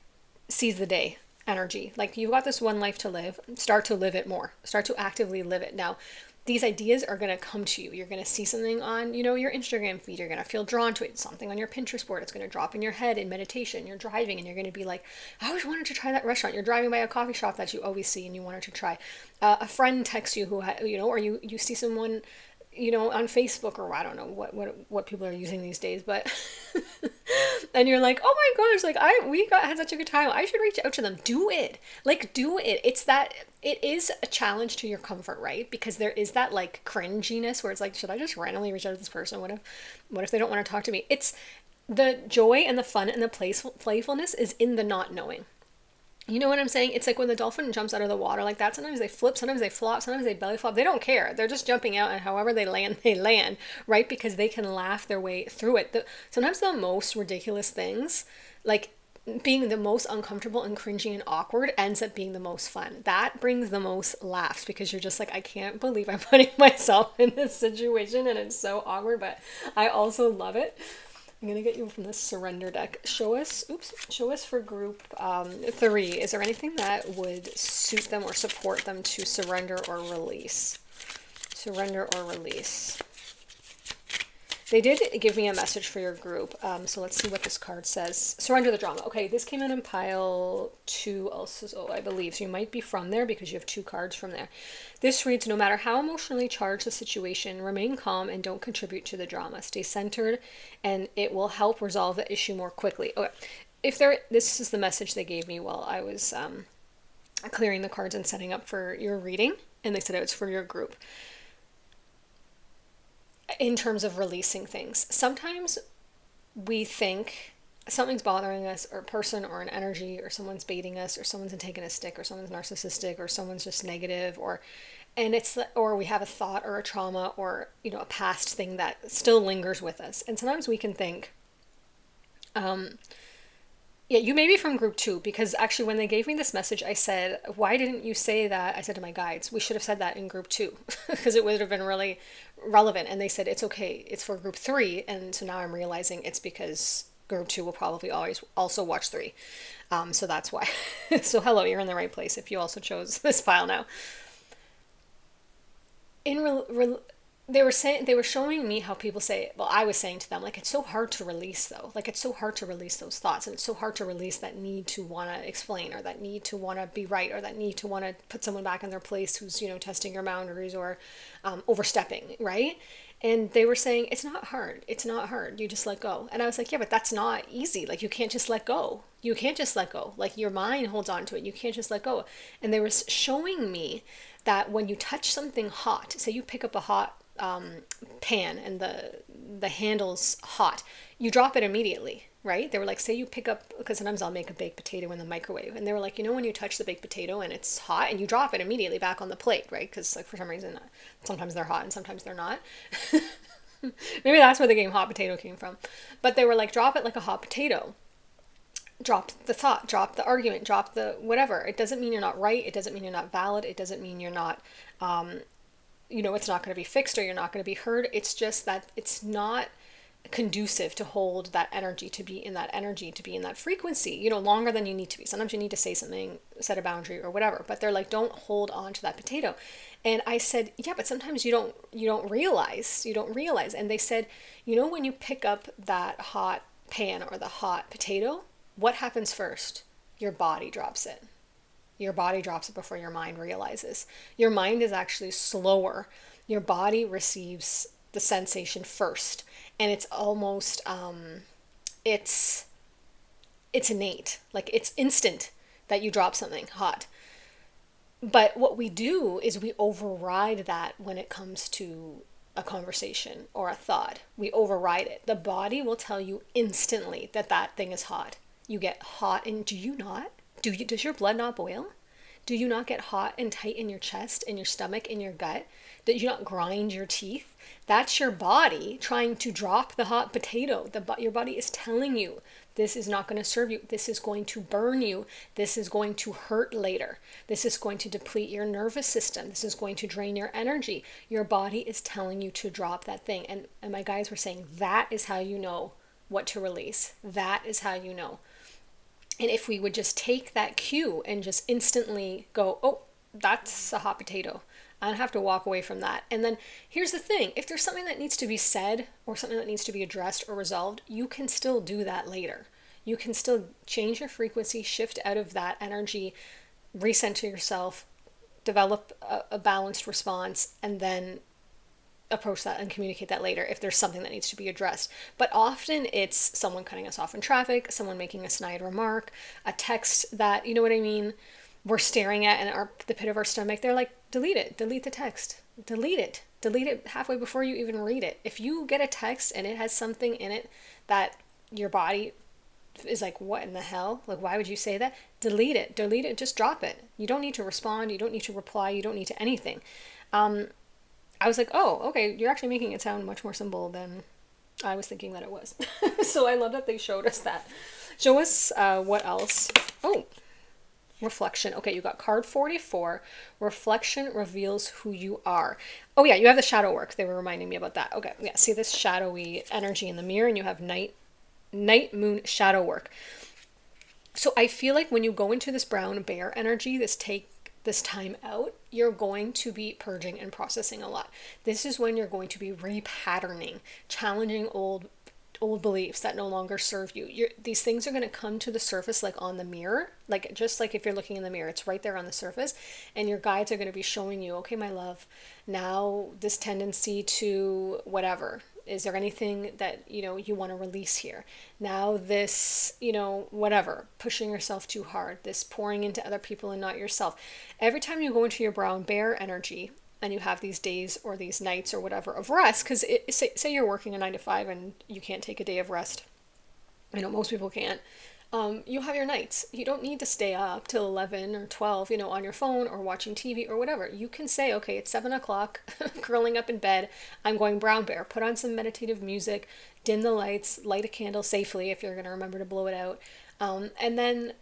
seize the day energy. Like, you've got this one life to live. Start to live it more. Start to actively live it. Now, these ideas are going to come to you. You're going to see something on, your Instagram feed. You're going to feel drawn to it. Something on your Pinterest board. It's going to drop in your head in meditation. You're driving and you're going to be like, I always wanted to try that restaurant. You're driving by a coffee shop that you always see and you wanted to try. A friend texts you who, or you see someone on Facebook, or I don't know what people are using these days, but and you're like, oh my gosh, like had such a good time. I should reach out to them. Do it. Like, do it. It is a challenge to your comfort, right? Because there is that like cringiness where it's like, should I just randomly reach out to this person? What if they don't want to talk to me? It's the joy and the fun and the playfulness is in the not knowing. You know what I'm saying? It's like when the dolphin jumps out of the water like that. Sometimes they flip, sometimes they flop, sometimes they belly flop. They don't care. They're just jumping out, and however they land, right? Because they can laugh their way through it. Sometimes the most ridiculous things, like being the most uncomfortable and cringy and awkward, ends up being the most fun. That brings the most laughs because you're just like, I can't believe I'm putting myself in this situation and it's so awkward, but I also love it. I'm gonna get you from this surrender deck. Show us for group 3. Is there anything that would suit them or support them to surrender or release? Surrender or release. They did give me a message for your group, so let's see what this card says. Surrender the drama. Okay, this came in pile 2 also, I believe. So you might be from there because you have 2 cards from there. This reads, no matter how emotionally charged the situation, remain calm and don't contribute to the drama. Stay centered and it will help resolve the issue more quickly. Okay, this is the message they gave me while I was clearing the cards and setting up for your reading. And they said it was for your group. In terms of releasing things, sometimes we think something's bothering us, or a person or an energy, or someone's baiting us, or someone's antagonistic, or someone's narcissistic, or someone's just negative, or we have a thought or a trauma or a past thing that still lingers with us. And sometimes we can think, yeah, you may be from group 2, because actually when they gave me this message, I said, why didn't you say that? I said to my guides, we should have said that in group 2 because it would have been really relevant. And they said, it's okay, it's for group 3. And so now I'm realizing it's because group 2 will probably always also watch 3. So that's why. So hello, you're in the right place if you also chose this file now. They were showing me how people say, well, I was saying to them, like, it's so hard to release though. Like, it's so hard to release those thoughts, and it's so hard to release that need to want to explain, or that need to want to be right, or that need to want to put someone back in their place who's, testing your boundaries, or overstepping, right? And they were saying, it's not hard. It's not hard. You just let go. And I was like, yeah, but that's not easy. Like, you can't just let go. You can't just let go. Like, your mind holds on to it. You can't just let go. And they were showing me that when you touch something hot, say you pick up a hot pan and the handle's hot, you drop it immediately, right? They were like, say you pick up, because sometimes I'll make a baked potato in the microwave, and they were like, when you touch the baked potato and it's hot, and you drop it immediately back on the plate, right? Because like for some reason sometimes they're hot and sometimes they're not. Maybe that's where the game hot potato came from. But they were like, drop it like a hot potato. Drop the thought, drop the argument, drop the whatever. It doesn't mean you're not right. It doesn't mean you're not valid. It doesn't mean you're not it's not going to be fixed, or you're not going to be heard. It's just that it's not conducive to hold that energy, to be in that energy, to be in that frequency, longer than you need to be. Sometimes you need to say something, set a boundary or whatever, but they're like, don't hold on to that potato. And I said, yeah, but sometimes you don't realize. And they said, when you pick up that hot pan or the hot potato, what happens first? Your body drops it. Your body drops it before your mind realizes. Your mind is actually slower. Your body receives the sensation first. And it's almost, it's innate. Like, it's instant that you drop something hot. But what we do is we override that when it comes to a conversation or a thought. We override it. The body will tell you instantly that that thing is hot. You get hot, and do you not? Does your blood not boil? Do you not get hot and tight in your chest, in your stomach, in your gut? Did you not grind your teeth? That's your body trying to drop the hot potato. Your body is telling you, this is not going to serve you. This is going to burn you. This is going to hurt later. This is going to deplete your nervous system. This is going to drain your energy. Your body is telling you to drop that thing. And my guys were saying, that is how you know what to release. That is how you know. And if we would just take that cue and just instantly go, oh, that's a hot potato, I don't have to walk away from that. And then here's the thing. If there's something that needs to be said, or something that needs to be addressed or resolved, you can still do that later. You can still change your frequency, shift out of that energy, recenter yourself, develop a balanced response, and then approach that and communicate that later if there's something that needs to be addressed. But often it's someone cutting us off in traffic, someone making a snide remark, a text that, you know what I mean, we're staring at and the pit of our stomach, they're like, delete it, delete the text, delete it halfway before you even read it. If you get a text and it has something in it that your body is like, what in the hell? Like, why would you say that? Delete it, just drop it. You don't need to respond, you don't need to reply, you don't need to anything. I was like, oh, okay, you're actually making it sound much more simple than I was thinking that it was. So I love that they showed us that. Show us what else. Oh, reflection. Okay, you got card 44. Reflection reveals who you are. Oh yeah, you have the shadow work. They were reminding me about that. Okay, yeah, see this shadowy energy in the mirror, and you have night, moon, shadow work. So I feel like when you go into this brown bear energy, this time out, you're going to be purging and processing a lot. This is when you're going to be repatterning, challenging old beliefs that no longer serve you. These things are going to come to the surface like on the mirror, like just like if you're looking in the mirror, it's right there on the surface, and your guides are going to be showing you, okay, my love, now this tendency to whatever, is there anything that you want to release here? Now this, whatever, pushing yourself too hard, this pouring into other people and not yourself. Every time you go into your brown bear energy and you have these days or these nights or whatever of rest, because say you're working a 9 to 5 and you can't take a day of rest. I know most people can't. You have your nights. You don't need to stay up till 11 or 12, on your phone or watching TV or whatever. You can say, okay, it's 7 o'clock, curling up in bed, I'm going brown bear. Put on some meditative music, dim the lights, light a candle safely if you're going to remember to blow it out. And then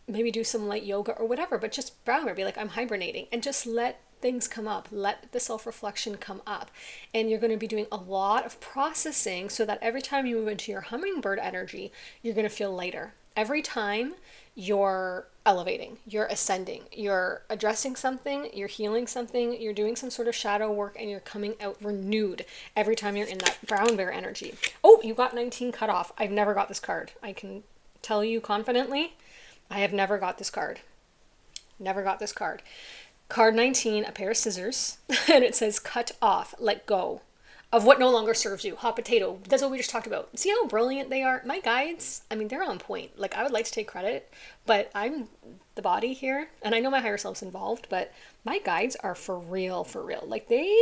maybe do some light yoga or whatever, but just brown bear, be like, I'm hibernating, and just let things come up, let the self-reflection come up. And you're going to be doing a lot of processing so that every time you move into your hummingbird energy, you're going to feel lighter. Every time you're elevating, you're ascending, you're addressing something, you're healing something, you're doing some sort of shadow work, and you're coming out renewed every time you're in that brown bear energy. Oh, you got 19 cut off. I've never got this card. I can tell you confidently, I have never got this card. Never got this card. Card 19, a pair of scissors, and it says cut off, let go of what no longer serves you. Hot potato. That's what we just talked about. See how brilliant they are? My guides, I mean, they're on point. Like, I would like to take credit, but I'm the body here, and I know my higher self's involved, but my guides are for real, for real. Like, they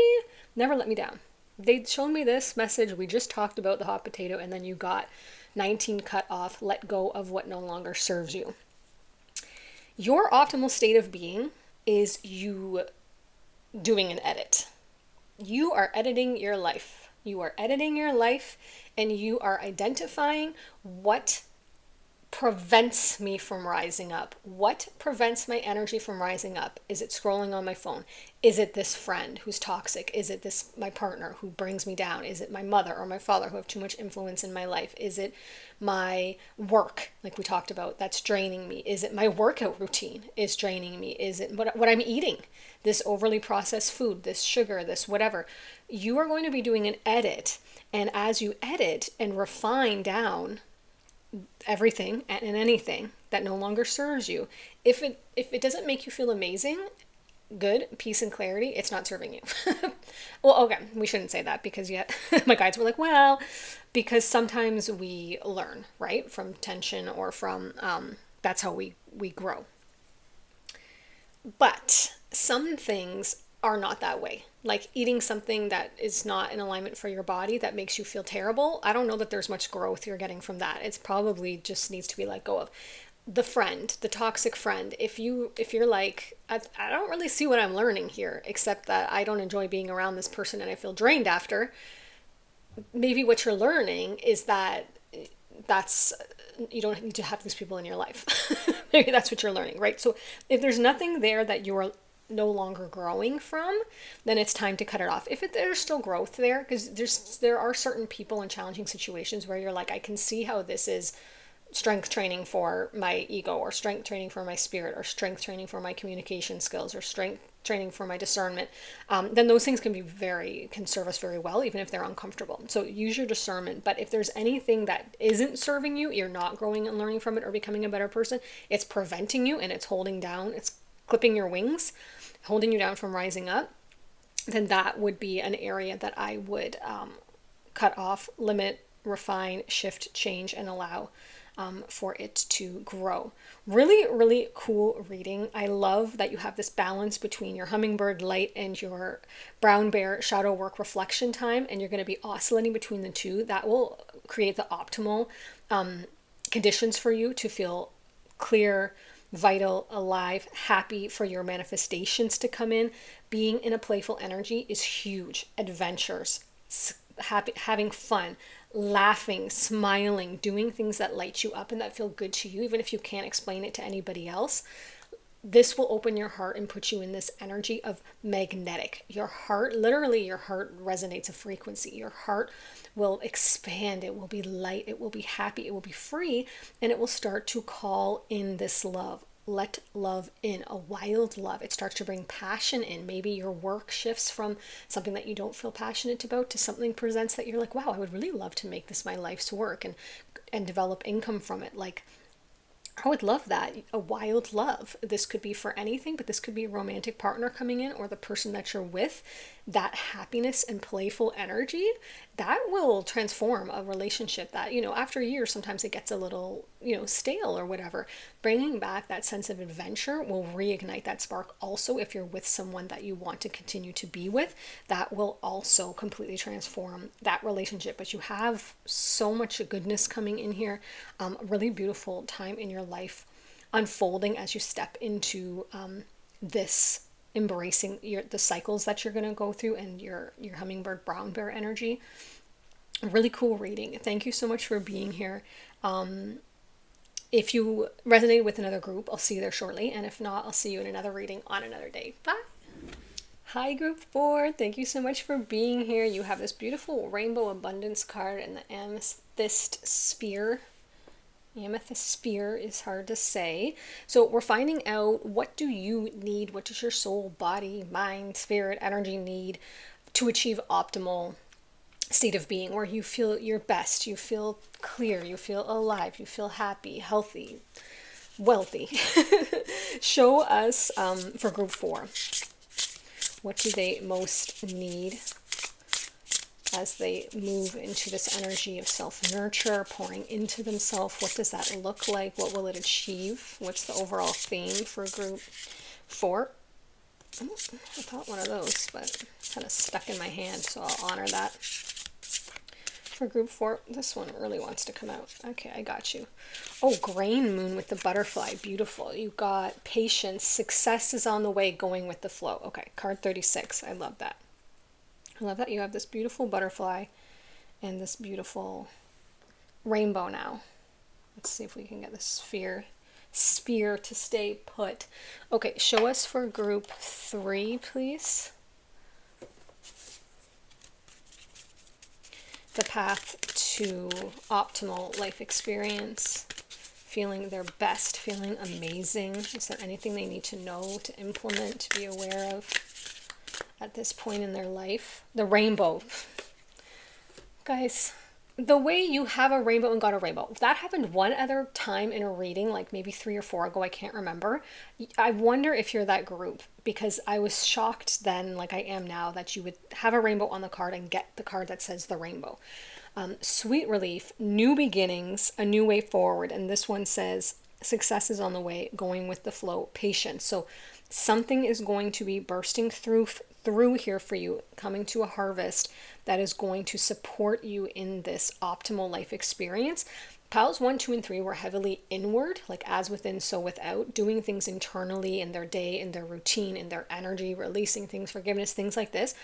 never let me down. They showed me this message. We just talked about the hot potato, and then you got 19 cut off, let go of what no longer serves you. Your optimal state of being is you doing an edit. You are editing your life. You are editing your life, and you are identifying what prevents me from rising up. What prevents my energy from rising up? Is it scrolling on my phone? Is it this friend who's toxic? Is it this my partner who brings me down? Is it my mother or my father who have too much influence in my life? Is it my work, like we talked about, that's draining me? Is it my workout routine is draining me? Is it what I'm eating? This overly processed food, this sugar, this whatever. You are going to be doing an edit, and as you edit and refine down everything and anything that no longer serves you, if it doesn't make you feel amazing, good, peace and clarity, it's not serving you. Well, okay, we shouldn't say that, because yet my guides were like, well, because sometimes we learn, right, from tension or from that's how we grow. But some things are not that way. Like eating something that is not in alignment for your body that makes you feel terrible. I don't know that there's much growth you're getting from that. It's probably just needs to be let go of. The friend, the toxic friend, if you're like, I don't really see what I'm learning here, except that I don't enjoy being around this person and I feel drained after. Maybe what you're learning is that you don't need to have these people in your life. Maybe that's what you're learning, right? So if there's nothing there that you're no longer growing from, then it's time to cut it off. If there's still growth there, because there are certain people in challenging situations where you're like, I can see how this is strength training for my ego, or strength training for my spirit, or strength training for my communication skills, or strength training for my discernment, then those things can serve us very well, even if they're uncomfortable. So use your discernment. But if there's anything that isn't serving you, you're not growing and learning from it or becoming a better person, it's preventing you and it's holding down, it's clipping your wings, holding you down from rising up, then that would be an area that I would cut off, limit, refine, shift, change, and allow for it to grow. Really, really cool reading. I love that you have this balance between your hummingbird light and your brown bear shadow work reflection time, and you're going to be oscillating between the two. That will create the optimal conditions for you to feel clear, vital, alive, happy, for your manifestations to come in. Being in a playful energy is huge. Adventures, having fun, laughing, smiling, doing things that light you up and that feel good to you, even if you can't explain it to anybody else. This will open your heart and put you in this energy of magnetic. Your heart, literally, your heart resonates a frequency. Your heart will expand. It will be light. It will be happy. It will be free. And it will start to call in this love. Let love in, a wild love. It starts to bring passion in. Maybe your work shifts from something that you don't feel passionate about to something presents that you're like, wow, I would really love to make this my life's work and develop income from it. Like, I would love that. A wild love. This could be for anything, but this could be a romantic partner coming in or the person that you're with. That happiness and playful energy, that will transform a relationship that, after years, sometimes it gets a little, stale or whatever. Bringing back that sense of adventure will reignite that spark. Also, if you're with someone that you want to continue to be with, that will also completely transform that relationship. But you have so much goodness coming in here. Really beautiful time in your life unfolding as you step into this embracing the cycles that you're going to go through and your hummingbird brown bear energy. Really cool reading. Thank you so much for being here. If you resonate with another group, I'll see you there shortly, and if not, I'll see you in another reading on another day. Bye. Hi, group 4. Thank you so much for being here. You have this beautiful rainbow abundance card and the amethyst sphere. Amethyst sphere is hard to say. So we're finding out, what do you need? What does your soul, body, mind, spirit, energy need to achieve optimal state of being where you feel your best, you feel clear, you feel alive, you feel happy, healthy, wealthy. Show us for group 4. What do they most need as they move into this energy of self-nurture, pouring into themselves? What does that look like? What will it achieve? What's the overall theme for group 4? I thought one of those, but kind of stuck in my hand, so I'll honor that. For group 4, this one really wants to come out. Okay, I got you. Oh, grain moon with the butterfly. Beautiful. You got patience. Success is on the way, going with the flow. Okay, card 36. I love that. I love that you have this beautiful butterfly and this beautiful rainbow now. Let's see if we can get the sphere to stay put. Okay, show us for group 3, please. The path to optimal life experience, feeling their best, feeling amazing. Is there anything they need to know, to implement, to be aware of at this point in their life? The rainbow. Guys, the way you have a rainbow and got a rainbow, that happened one other time in a reading, like maybe 3 or 4 ago, I can't remember. I wonder if you're that group, because I was shocked then, like I am now, that you would have a rainbow on the card and get the card that says the rainbow. Sweet relief, new beginnings, a new way forward. And this one says success is on the way, going with the flow, patience. So something is going to be bursting through here for you, coming to a harvest that is going to support you in this optimal life experience. Piles 1, 2, and 3 were heavily inward, like as within, so without, doing things internally in their day, in their routine, in their energy, releasing things, forgiveness, things like this.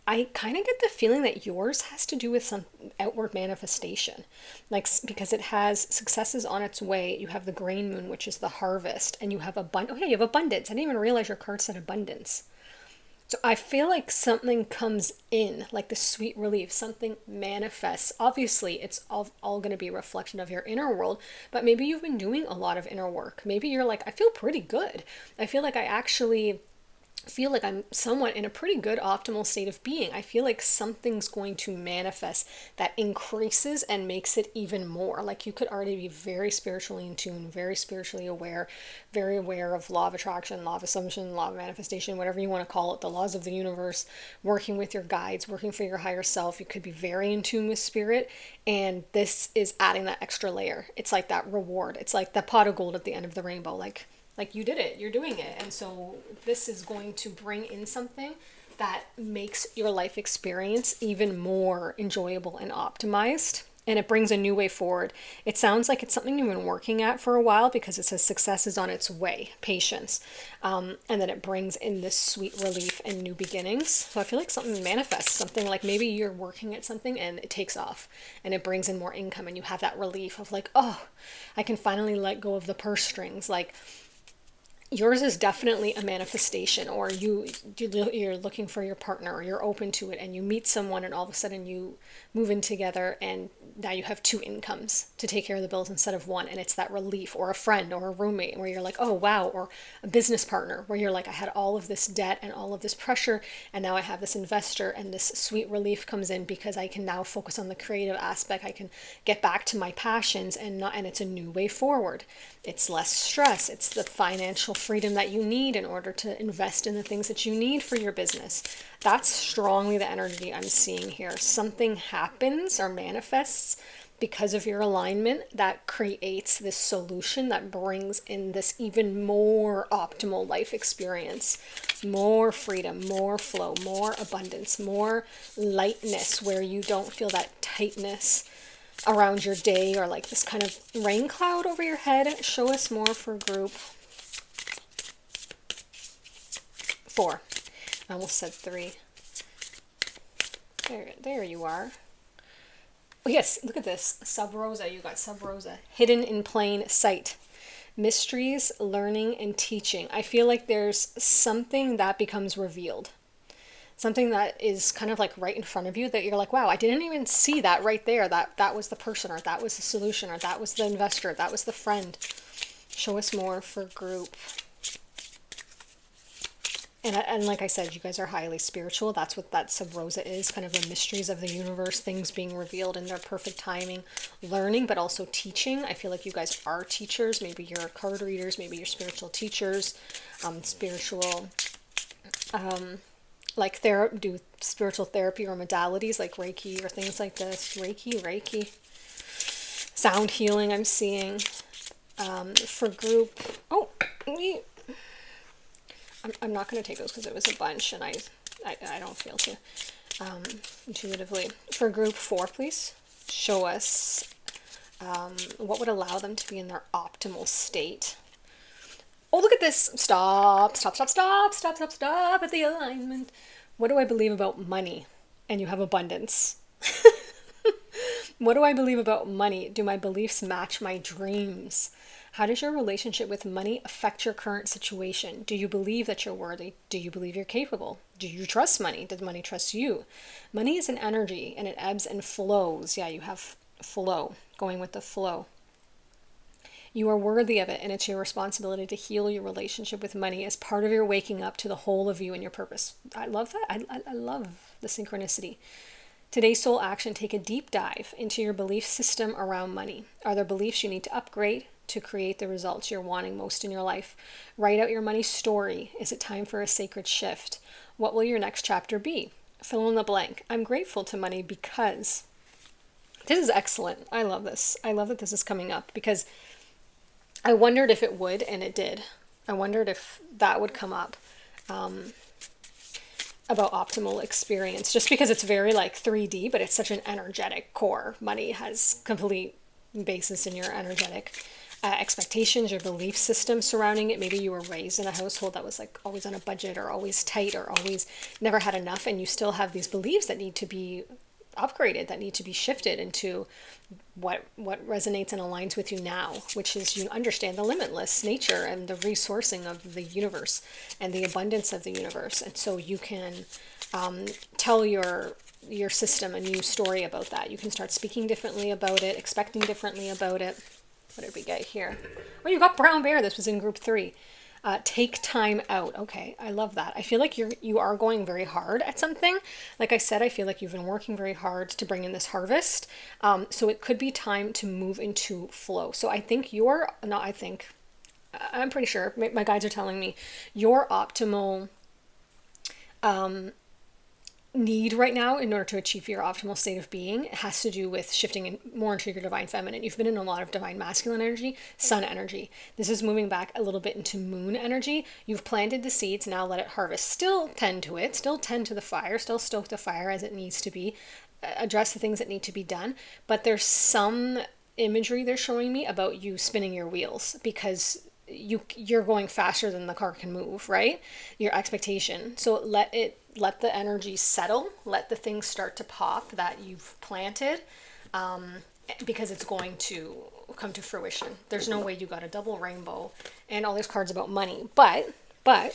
I kind of get the feeling that yours has to do with some outward manifestation, like, because it has successes on its way. You have the grain moon, which is the harvest, and you have you have abundance. I didn't even realize your card said abundance. So I feel like something comes in, like the sweet relief, something manifests. Obviously, it's all going to be a reflection of your inner world, but maybe you've been doing a lot of inner work. Maybe you're like, I feel pretty good. I feel like I actually feel like I'm somewhat in a pretty good optimal state of being. I feel like something's going to manifest that increases and makes it even more. Like you could already be very spiritually in tune, very spiritually aware, very aware of law of attraction, law of assumption, law of manifestation, whatever you want to call it, the laws of the universe, working with your guides, working for your higher self. You could be very in tune with spirit. And this is adding that extra layer. It's like that reward. It's like the pot of gold at the end of the rainbow. Like you did it, you're doing it. And so this is going to bring in something that makes your life experience even more enjoyable and optimized. And it brings a new way forward. It sounds like it's something you've been working at for a while, because it says success is on its way, patience. And then it brings in this sweet relief and new beginnings. So I feel like something manifests, something like maybe you're working at something and it takes off and it brings in more income, and you have that relief of like, oh, I can finally let go of the purse strings. Like, yours is definitely a manifestation, or you're looking for your partner, or you're open to it, and you meet someone and all of a sudden you move in together, and now you have two incomes to take care of the bills instead of one. And it's that relief. Or a friend or a roommate where you're like, oh wow. Or a business partner where you're like, I had all of this debt and all of this pressure, and now I have this investor, and this sweet relief comes in because I can now focus on the creative aspect. I can get back to my passions, and it's a new way forward. It's less stress. It's the financial freedom that you need in order to invest in the things that you need for your business. That's strongly the energy I'm seeing here. Something happens or manifests because of your alignment that creates this solution that brings in this even more optimal life experience. More freedom, more flow, more abundance, more lightness, where you don't feel that tightness around your day, or like this kind of rain cloud over your head. Show us more for group 4. I almost said 3. There you are. Oh, yes, look at this. Sub Rosa. You got Sub Rosa. Hidden in plain sight. Mysteries, learning, and teaching. I feel like there's something that becomes revealed. Something that is kind of like right in front of you, that you're like, wow, I didn't even see that right there. That was the person, or that was the solution, or that was the investor, that was the friend. Show us more for group. And like I said, you guys are highly spiritual. That's what that Sub Rosa is, kind of the mysteries of the universe, things being revealed in their perfect timing, learning, but also teaching. I feel like you guys are teachers. Maybe you're card readers, maybe you're spiritual teachers, spiritual, like do spiritual therapy or modalities like Reiki or things like this. Reiki. Sound healing I'm seeing. For group, I'm not going to take those because it was a bunch, and I don't feel to intuitively. For group 4, please show us what would allow them to be in their optimal state. Oh, look at this. Stop at the alignment. What do I believe about money? And you have abundance. What do I believe about money? Do my beliefs match my dreams? How does your relationship with money affect your current situation? Do you believe that you're worthy? Do you believe you're capable? Do you trust money? Does money trust you? Money is an energy, and it ebbs and flows. Yeah, you have flow, going with the flow. You are worthy of it, and it's your responsibility to heal your relationship with money as part of your waking up to the whole of you and your purpose. I love that. I love the synchronicity. Today's soul action: take a deep dive into your belief system around money. Are there beliefs you need to upgrade to create the results you're wanting most in your life? Write out your money story. Is it time for a sacred shift? What will your next chapter be? Fill in the blank. I'm grateful to money because... This is excellent. I love this. I love that this is coming up, because I wondered if it would, and it did. I wondered if that would come up. About optimal experience, just because it's very like 3D, but it's such an energetic core. Money has complete basis in your energetic expectations, your belief system surrounding it. Maybe you were raised in a household that was like always on a budget, or always tight, or always never had enough, and you still have these beliefs that need to be upgraded, that need to be shifted into what resonates and aligns with you now, which is, you understand the limitless nature and the resourcing of the universe and the abundance of the universe. And so you can tell your system a new story about that. You can start speaking differently about it, expecting differently about it. What did we get here? Oh, you got brown bear. This was in group 3. Take time out. Okay, I love that. I feel like you are going very hard at something. Like I said, I feel like you've been working very hard to bring in this harvest. So it could be time to move into flow. So I think you're not. I think I'm pretty sure. My guides are telling me your optimal need right now in order to achieve your optimal state of being has to do with shifting more into your divine feminine. You've been in a lot of divine masculine energy, sun energy. This is moving back a little bit into moon energy. You've planted the seeds, now let it harvest. Still tend to it, still tend to the fire, still stoke the fire as it needs to be, address the things that need to be done. But there's some imagery they're showing me about you spinning your wheels because you're going faster than the car can move, right? Your expectation. So let the energy settle, let the things start to pop that you've planted, because it's going to come to fruition. There's no way you got a double rainbow and all these cards about money, but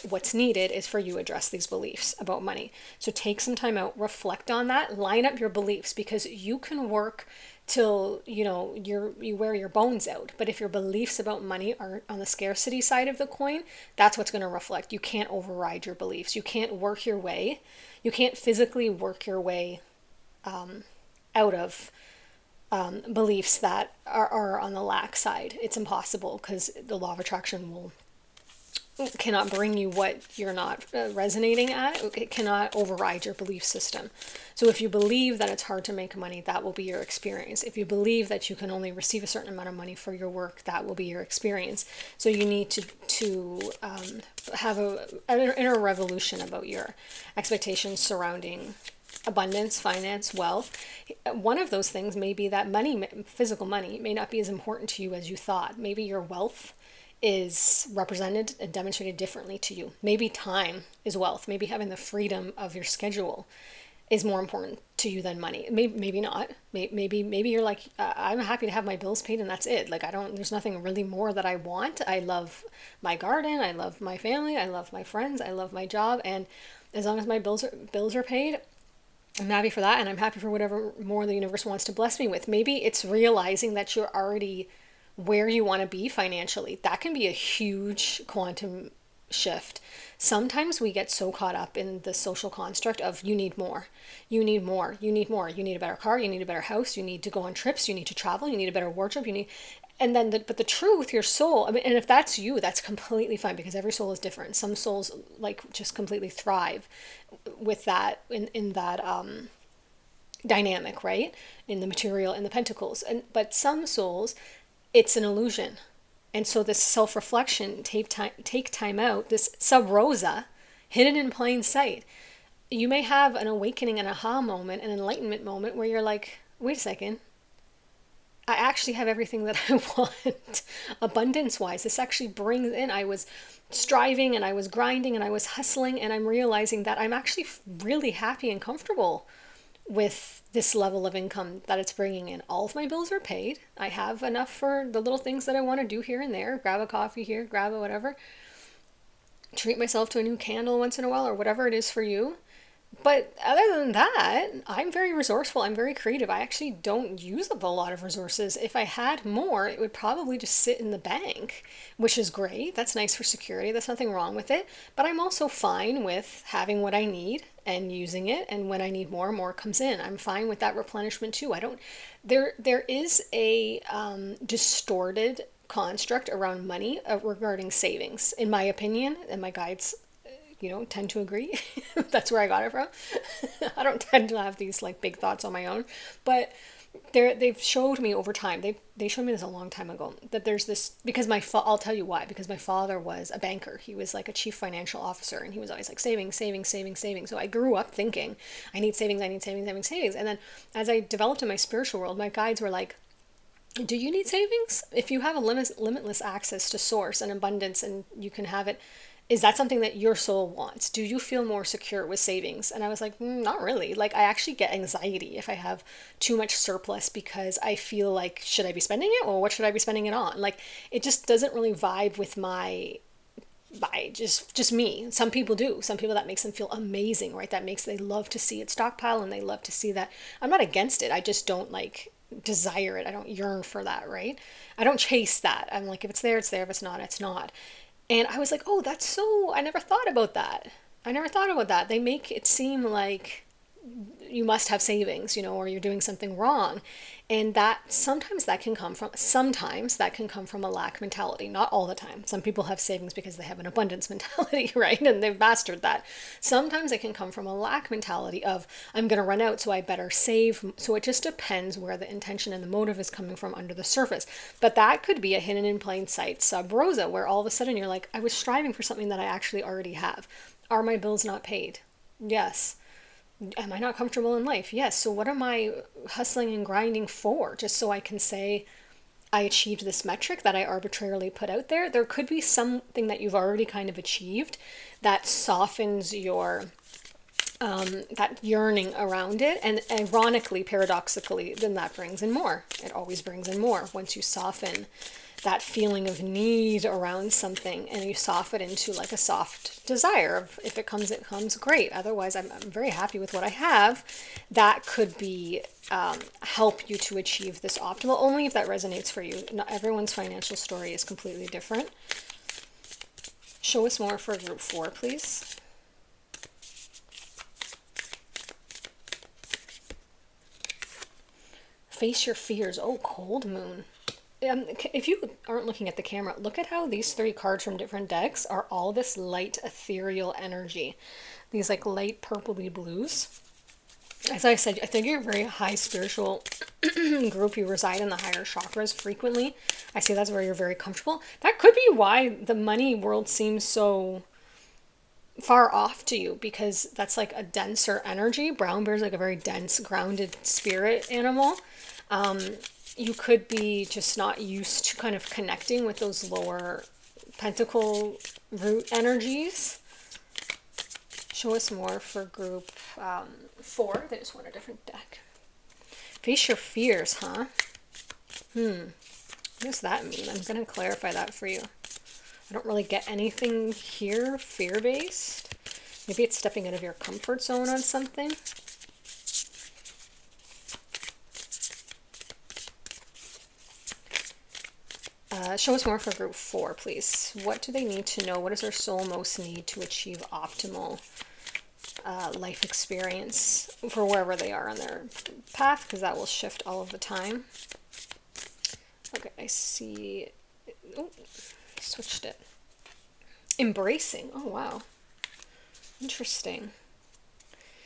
what's needed is for you to address these beliefs about money. So take some time out, reflect on that, line up your beliefs, because you can work till you wear your bones out. But if your beliefs about money are on the scarcity side of the coin, that's what's going to reflect. You can't override your beliefs. You can't work your way. You can't physically work your way out of beliefs that are on the lack side. It's impossible because the law of attraction cannot bring you what you're not resonating at. It cannot override your belief system. So if you believe that it's hard to make money, that will be your experience. If you believe that you can only receive a certain amount of money for your work, that will be your experience. So you need to have an inner revolution about your expectations surrounding abundance, finance, wealth. One of those things may be that money, physical money, may not be as important to you as you thought. Maybe your wealth is represented and demonstrated differently to you. Maybe time is wealth. Maybe having the freedom of your schedule is more important to you than money. Maybe not. Maybe you're like, I'm happy to have my bills paid and that's it. Like there's nothing really more that I want. I love my garden. I love my family. I love my friends. I love my job. And as long as my bills are paid, I'm happy for that. And I'm happy for whatever more the universe wants to bless me with. Maybe it's realizing that you're already where you want to be financially. That can be a huge quantum shift. Sometimes we get so caught up in the social construct of you need more, you need more, you need more, you need a better car, you need a better house, you need to go on trips, you need to travel, you need a better wardrobe, but the truth, your soul, I mean, and if that's you, that's completely fine because every soul is different. Some souls like just completely thrive with that in that dynamic, right? In the material, in the pentacles, but some souls, it's an illusion. And so this self-reflection, take time out, this sub rosa, hidden in plain sight. You may have an awakening, an aha moment, an enlightenment moment where you're like, wait a second, I actually have everything that I want abundance-wise. This actually brings in, I was striving and I was grinding and I was hustling and I'm realizing that I'm actually really happy and comfortable with this level of income that it's bringing in. All of my bills are paid. I have enough for the little things that I want to do here and there. Grab a coffee here, grab a whatever. Treat myself to a new candle once in a while or whatever it is for you. But other than that, I'm very resourceful. I'm very creative. I actually don't use up a lot of resources. If I had more, it would probably just sit in the bank, which is great. That's nice for security. There's nothing wrong with it. But I'm also fine with having what I need and using it. And when I need more comes in. I'm fine with that replenishment too. There is a distorted construct around money regarding savings, in my opinion, and my guides tend to agree. That's where I got it from. I don't tend to have these like big thoughts on my own, but they've showed me over time. They showed me this a long time ago that there's this, because I'll tell you why, because my father was a banker. He was like a chief financial officer and he was always like saving. So I grew up thinking I need savings. And then as I developed in my spiritual world, my guides were like, do you need savings? If you have a limitless access to source and abundance and you can have it, is that something that your soul wants? Do you feel more secure with savings? And I was like, not really. Like I actually get anxiety if I have too much surplus because I feel like, should I be spending it? Or what should I be spending it on? Like it just doesn't really vibe with just me. Some people do. Some people that makes them feel amazing, right? They love to see it stockpile and they love to see that. I'm not against it. I just don't like desire it. I don't yearn for that, right? I don't chase that. I'm like, if it's there, it's there. If it's not, it's not. And I was like, oh, that's so, I never thought about that. I never thought about that. They make it seem like you must have savings, or you're doing something wrong. And that sometimes that can come from a lack mentality. Not all the time. Some people have savings because they have an abundance mentality, right? And they've mastered that. Sometimes it can come from a lack mentality of, I'm going to run out, so I better save. So it just depends where the intention and the motive is coming from under the surface. But that could be a hidden in plain sight sub rosa, where all of a sudden you're like, I was striving for something that I actually already have. Are my bills not paid? Yes. Am I not comfortable in life? Yes. So what am I hustling and grinding for? Just so I can say I achieved this metric that I arbitrarily put out there? There could be something that you've already kind of achieved that softens your that yearning around it, and ironically, paradoxically, then that brings in more. It always brings in more once you soften that feeling of need around something, and you soften it into like a soft desire of, if it comes, it comes, great. Otherwise, I'm very happy with what I have. That could be help you to achieve this optimal, only if that resonates for you. Not everyone's financial story is completely different. Show us more for group 4, please. Face your fears. Oh, cold moon. If you aren't looking at the camera, look at how these 3 cards from different decks are all this light ethereal energy. These like light purpley blues. As I said, I think you're a very high spiritual group. You reside in the higher chakras frequently. I see that's where you're very comfortable. That could be why the money world seems so far off to you, because that's like a denser energy. Brown bear is like a very dense, grounded spirit animal. You could be just not used to kind of connecting with those lower pentacle root energies. Show us more for group 4. They just want a different deck. Face your fears, huh? What does that mean? I'm going to clarify that for you. I don't really get anything here fear-based. Maybe it's stepping out of your comfort zone on something. Show us more for group 4, please. What do they need to know? What does their soul most need to achieve optimal life experience for wherever they are on their path? Because that will shift all of the time. Okay, I see. Oh, switched it. Embracing. Oh, wow. Interesting.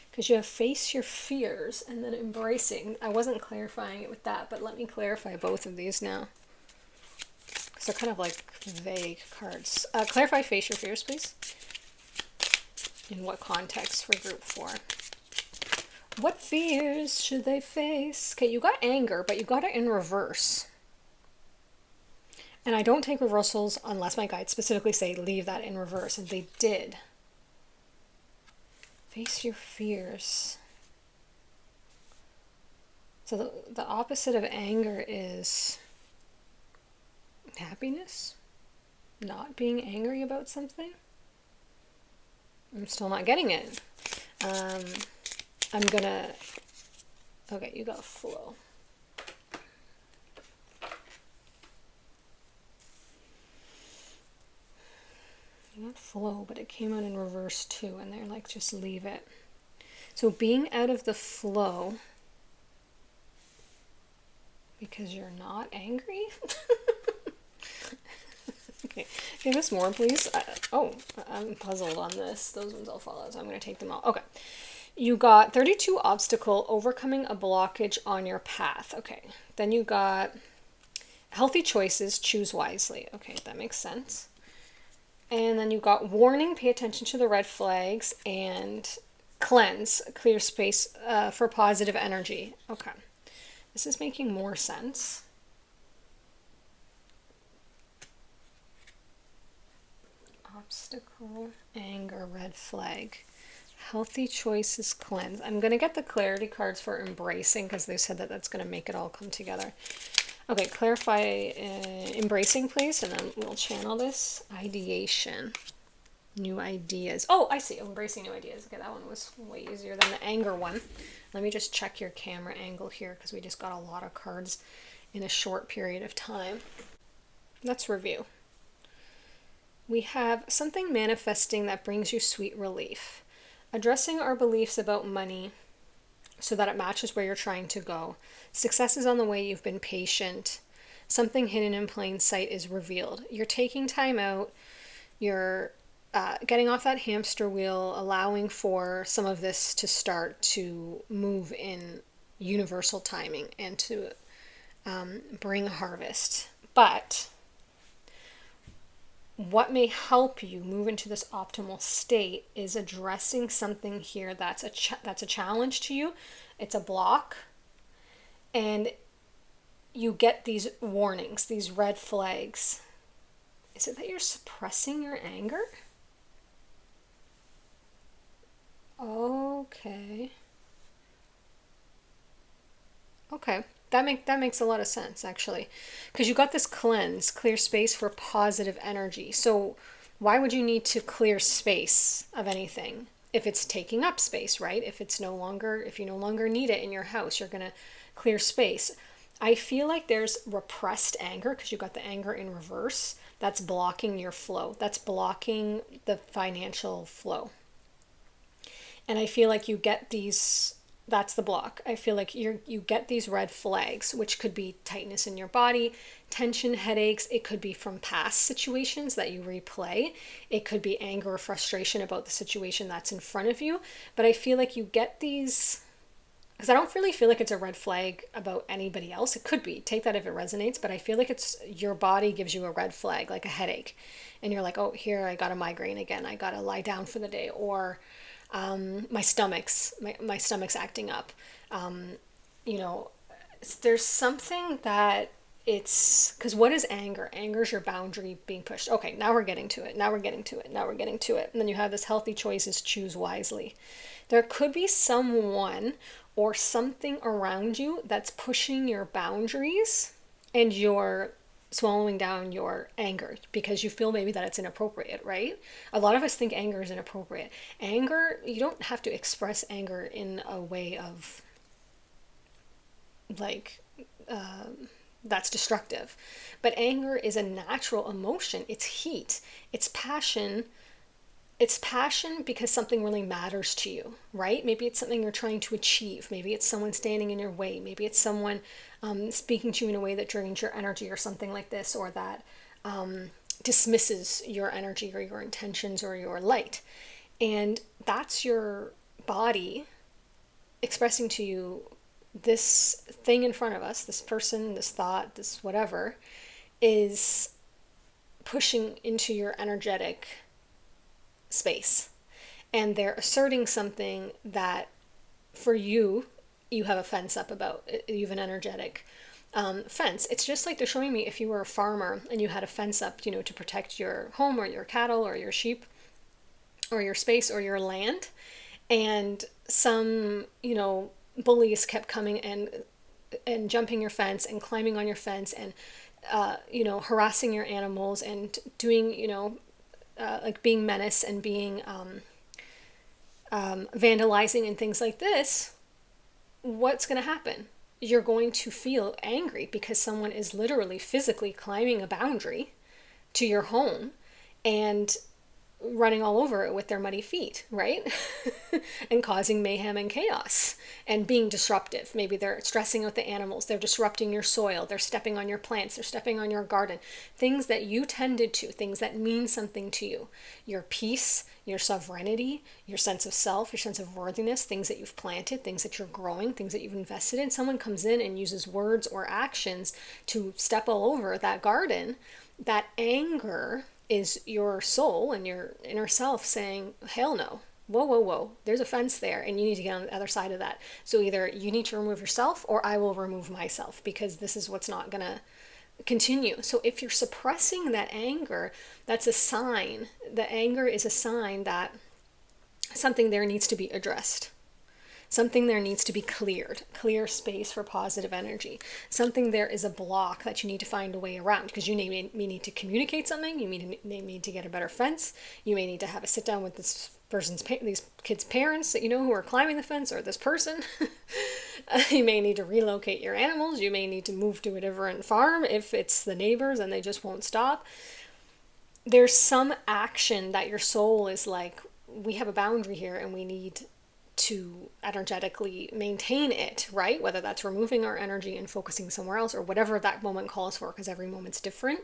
Because you have face your fears and then embracing. I wasn't clarifying it with that, but let me clarify both of these now. Because they're kind of like vague cards. Clarify face your fears, please. In what context for group 4? What fears should they face? Okay, you got anger, but you got it in reverse. And I don't take reversals unless my guides specifically say leave that in reverse, and they did. Face your fears. So the opposite of anger is happiness? Not being angry about something? I'm still not getting it. I'm gonna... Okay, you got flow. You got flow, but it came out in reverse too, and they're like, just leave it. So being out of the flow because you're not angry? Okay, give us more, please. I'm puzzled on this. Those ones I'll follow, so I'm going to take them all. Okay. You got 32 obstacle, overcoming a blockage on your path. Okay. Then you got healthy choices, choose wisely. Okay, that makes sense. And then you got warning, pay attention to the red flags, and cleanse, clear space for positive energy. Okay. This is making more sense. Obstacle, anger, red flag. Healthy choices, cleanse. I'm going to get the clarity cards for embracing because they said that that's going to make it all come together. Okay, clarify embracing, please, and then we'll channel this. Ideation. New ideas. Oh, I see. Embracing new ideas. Okay, that one was way easier than the anger one. Let me just check your camera angle here because we just got a lot of cards in a short period of time. Let's review. We have something manifesting that brings you sweet relief. Addressing our beliefs about money so that it matches where you're trying to go. Success is on the way, you've been patient. Something hidden in plain sight is revealed. You're taking time out, you're getting off that hamster wheel, allowing for some of this to start to move in universal timing and to bring harvest. But what may help you move into this optimal state is addressing something here that's a challenge to you. It's a block, and you get these warnings, these red flags. Is it that you're suppressing your anger? Okay. Okay. That makes a lot of sense, actually, because you got this cleanse, clear space for positive energy. So why would you need to clear space of anything if it's taking up space, right? If you no longer need it in your house, you're gonna clear space. I feel like there's repressed anger because you got the anger in reverse. That's blocking your flow. That's blocking the financial flow. And I feel like you get these, that's the block. I feel like you get these red flags, which could be tightness in your body, tension, headaches. It could be from past situations that you replay. It could be anger or frustration about the situation that's in front of you. But I feel like you get these, because I don't really feel like it's a red flag about anybody else. It could be, take that if it resonates, but I feel like it's your body gives you a red flag, like a headache. And you're like, oh, here, I got a migraine again. I got to lie down for the day. Or my stomach's acting up. You know, there's something that it's because what is anger? Anger is your boundary being pushed. Okay, now we're getting to it. Now we're getting to it. Now we're getting to it. And then you have this healthy choices, choose wisely. There could be someone or something around you that's pushing your boundaries, and you're swallowing down your anger because you feel maybe that it's inappropriate, right? A lot of us think anger is inappropriate. Anger, you don't have to express anger in a way of like that's destructive. But anger is a natural emotion. It's heat, it's passion. It's passion because something really matters to you, right? Maybe it's something you're trying to achieve. Maybe it's someone standing in your way. Maybe it's someone speaking to you in a way that drains your energy or something like this, or that dismisses your energy or your intentions or your light. And that's your body expressing to you this thing in front of us, this person, this thought, this whatever, is pushing into your energetic space. And they're asserting something that for you, you have a fence up about. You have an energetic fence. It's just like they're showing me if you were a farmer and you had a fence up, you know, to protect your home or your cattle or your sheep or your space or your land. And some, you know, bullies kept coming and jumping your fence and climbing on your fence and you know, harassing your animals and doing, you know, like being menace and being vandalizing and things like this. What's going to happen? You're going to feel angry because someone is literally physically climbing a boundary to your home and running all over it with their muddy feet, right? And causing mayhem and chaos and being disruptive. Maybe they're stressing out the animals, they're disrupting your soil, they're stepping on your plants, they're stepping on your garden. Things that you tended to, things that mean something to you. Your peace, your sovereignty, your sense of self, your sense of worthiness, things that you've planted, things that you're growing, things that you've invested in. Someone comes in and uses words or actions to step all over that garden. That anger is your soul and your inner self saying, hell no, whoa, whoa, whoa, there's a fence there and you need to get on the other side of that. So either you need to remove yourself or I will remove myself because this is what's not going to continue. So if you're suppressing that anger, that's a sign. The anger is a sign that something there needs to be addressed. Something there needs to be cleared, clear space for positive energy. Something there is a block that you need to find a way around because you may need to communicate something. You may need to get a better fence. You may need to have a sit down with this person's, these kids' parents that you know who are climbing the fence, or this person. You may need to relocate your animals. You may need to move to a different farm if it's the neighbors and they just won't stop. there's some action that your soul is like, we have a boundary here and we need to energetically maintain it, right? Whether that's removing our energy and focusing somewhere else or whatever that moment calls for, because every moment's different.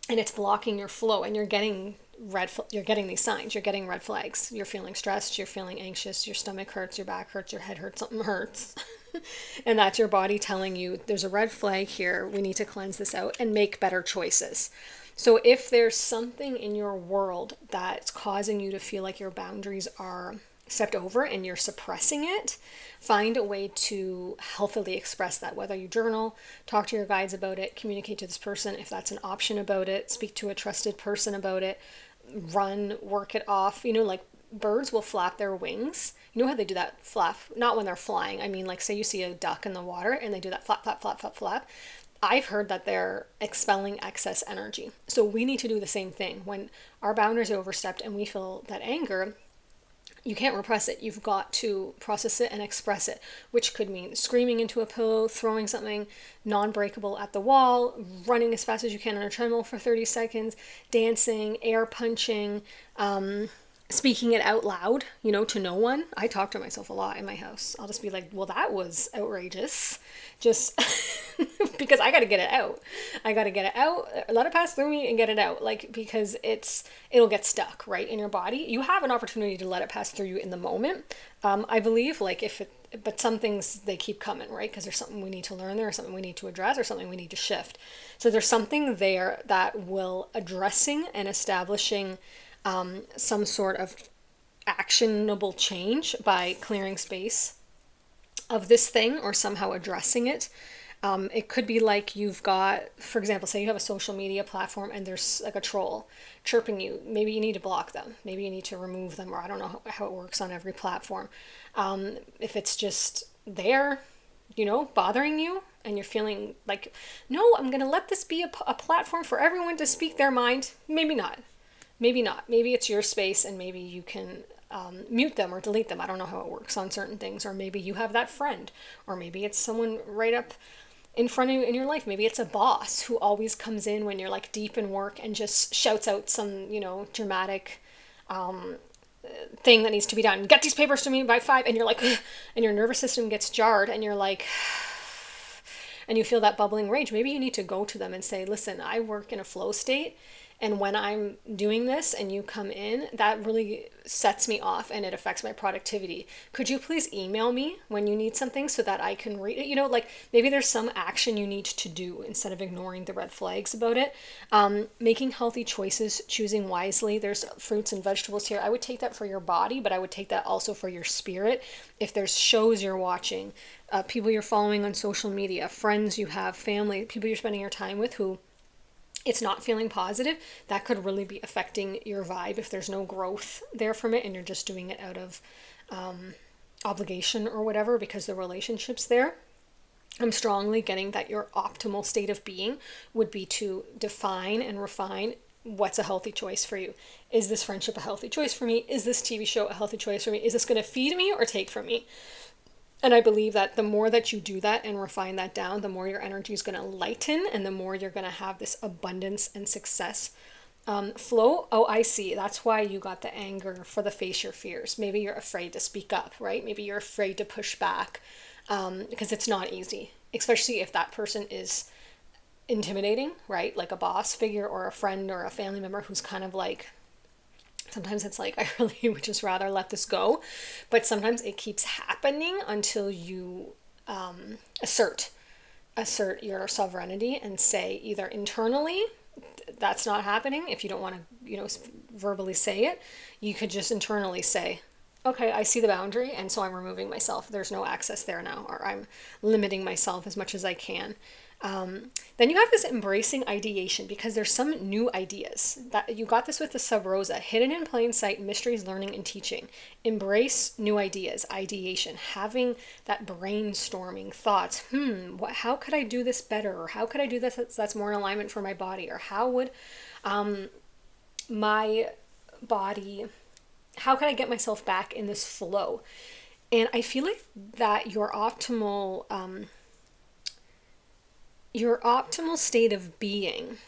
And it's blocking your flow, and you're getting these signs, you're getting red flags. You're feeling stressed, you're feeling anxious, your stomach hurts, your back hurts, your head hurts, something hurts. And that's your body telling you there's a red flag here, we need to cleanse this out and make better choices. So if there's something in your world that's causing you to feel like your boundaries are stepped over and you're suppressing it, find a way to healthily express that, whether you journal, talk to your guides about it, communicate to this person if that's an option about it, speak to a trusted person about it, run, work it off. Like birds will flap their wings. You know how they do that flap? Not when they're flying. I mean, like say you see a duck in the water and they do that flap, flap, flap, flap, flap. I've heard that they're expelling excess energy. So we need to do the same thing. When our boundaries are overstepped and we feel that anger, you can't repress it. You've got to process it and express it, which could mean screaming into a pillow, throwing something non-breakable at the wall, running as fast as you can on a treadmill for 30 seconds, dancing, air punching, speaking it out loud, to no one. I talk to myself a lot in my house. I'll just be like, well, that was outrageous. Just because I got to get it out. I got to get it out, let it pass through me and get it out. Because it'll get stuck, right, in your body. You have an opportunity to let it pass through you in the moment. I believe but some things, they keep coming, right? Because there's something we need to learn there, or something we need to address, or something we need to shift. So there's something there that will addressing and establishing some sort of actionable change by clearing space of this thing or somehow addressing it. It could be like you've got, for example, say you have a social media platform and there's like a troll chirping you. Maybe you need to block them. Maybe you need to remove them, or I don't know how it works on every platform. If it's just there, bothering you, and you're feeling like, no, I'm going to let this be a platform for everyone to speak their mind. Maybe not. Maybe not. Maybe it's your space and maybe you can mute them or delete them. I don't know how it works on certain things. Or maybe you have that friend, or maybe it's someone right up in front of you in your life. Maybe it's a boss who always comes in when you're like deep in work and just shouts out some, dramatic thing that needs to be done. Get these papers to me by 5. And you're like, and your nervous system gets jarred and you're like, and you feel that bubbling rage. Maybe you need to go to them and say, listen, I work in a flow state. And when I'm doing this and you come in, that really sets me off and it affects my productivity. Could you please email me when you need something so that I can read it? Maybe there's some action you need to do instead of ignoring the red flags about it. Making healthy choices, choosing wisely. There's fruits and vegetables here. I would take that for your body, but I would take that also for your spirit. If there's shows you're watching, people you're following on social media, friends you have, family, people you're spending your time with who it's not feeling positive, that could really be affecting your vibe if there's no growth there from it and you're just doing it out of obligation or whatever because the relationship's there. I'm strongly getting that your optimal state of being would be to define and refine what's a healthy choice for you. Is this friendship a healthy choice for me? Is this TV show a healthy choice for me? Is this going to feed me or take from me? And I believe that the more that you do that and refine that down, the more your energy is going to lighten and the more you're going to have this abundance and success. Flow, oh, I see. That's why you got the anger for the face your fears. Maybe you're afraid to speak up, right? Maybe you're afraid to push back because it's not easy, especially if that person is intimidating, right? Like a boss figure or a friend or a family member who's kind of like, sometimes it's like, I really would just rather let this go. But sometimes it keeps happening until you assert your sovereignty and say either internally, that's not happening. If you don't want to, verbally say it, you could just internally say, okay, I see the boundary. And so I'm removing myself. There's no access there now, or I'm limiting myself as much as I can. Then you have this embracing ideation because there's some new ideas that you got this with the sub rosa, hidden in plain sight, mysteries, learning and teaching. Embrace new ideas, ideation, having that brainstorming thoughts. How could I do this better? Or how could I do this that's more in alignment for my body? Or how would my body, how can I get myself back in this flow? And I feel like that your optimal state of being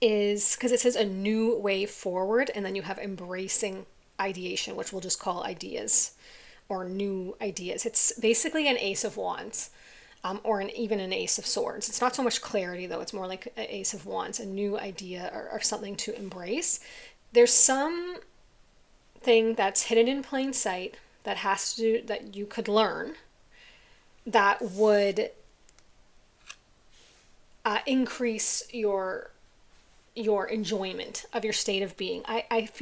is because it says a new way forward, and then you have embracing ideation, which we'll just call ideas or new ideas. It's basically an ace of wands. Or even an ace of swords. It's not so much clarity though, it's more like an ace of wands, a new idea, or something to embrace. There's some thing that's hidden in plain sight that has to that you could learn that would increase your enjoyment of your state of being.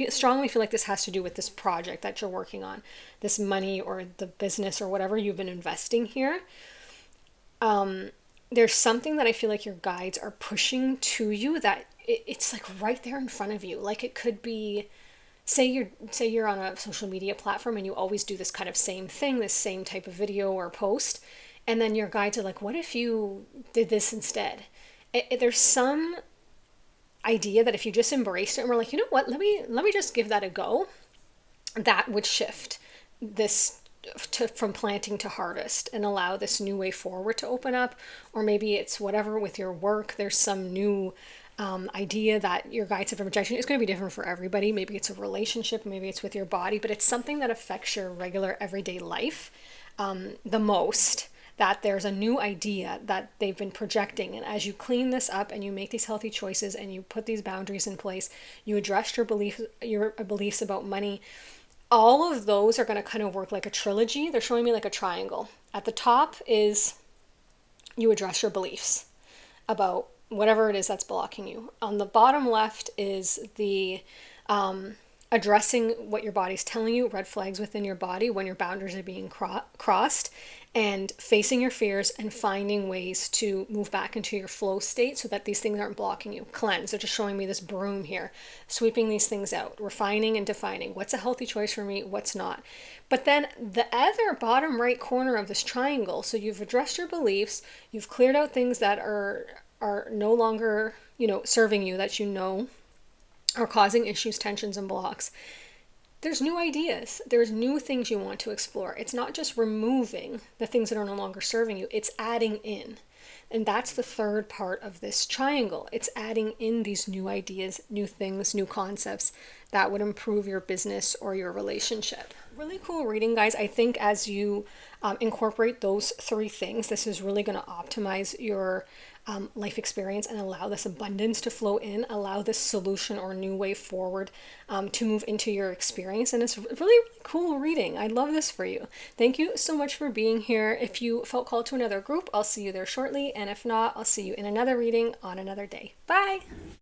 Strongly feel like this has to do with this project that you're working on, this money or the business or whatever you've been investing here. There's something that I feel like your guides are pushing to you that it's like right there in front of you. Like it could be, say you're on a social media platform and you always do this kind of same thing, this same type of video or post, and then your guides are like, what if you did this instead? There's some idea that if you just embraced it and we're like, you know what, let me just give that a go, that would shift this from planting to harvest and allow this new way forward to open up. Or maybe it's whatever with your work, there's some new idea that your guides have been projecting. It's going to be different for everybody. Maybe it's a relationship, maybe it's with your body, but it's something that affects your regular everyday life the most, that there's a new idea that they've been projecting. And as you clean this up and you make these healthy choices and you put these boundaries in place, you address your beliefs about money, all of those are going to kind of work like a trilogy. They're showing me like a triangle. At the top is you address your beliefs about whatever it is that's blocking you. On the bottom left is the addressing what your body's telling you, red flags within your body when your boundaries are being crossed, and facing your fears and finding ways to move back into your flow state so that these things aren't blocking you. Cleanse. They're just showing me this broom here, sweeping these things out, refining and defining what's a healthy choice for me, what's not. But then the other bottom right corner of this triangle, so you've addressed your beliefs, you've cleared out things that are no longer, serving you, that are causing issues, tensions, and blocks. There's new ideas. There's new things you want to explore. It's not just removing the things that are no longer serving you, it's adding in. And that's the third part of this triangle. It's adding in these new ideas, new things, new concepts that would improve your business or your relationship. Really cool reading, guys. I think as you incorporate those three things, this is really going to optimize your life experience and allow this abundance to flow in, allow this solution or new way forward to move into your experience. And it's really, really cool reading. I love this for you. Thank you so much for being here. If you felt called to another group, I'll see you there shortly. And if not, I'll see you in another reading on another day. Bye.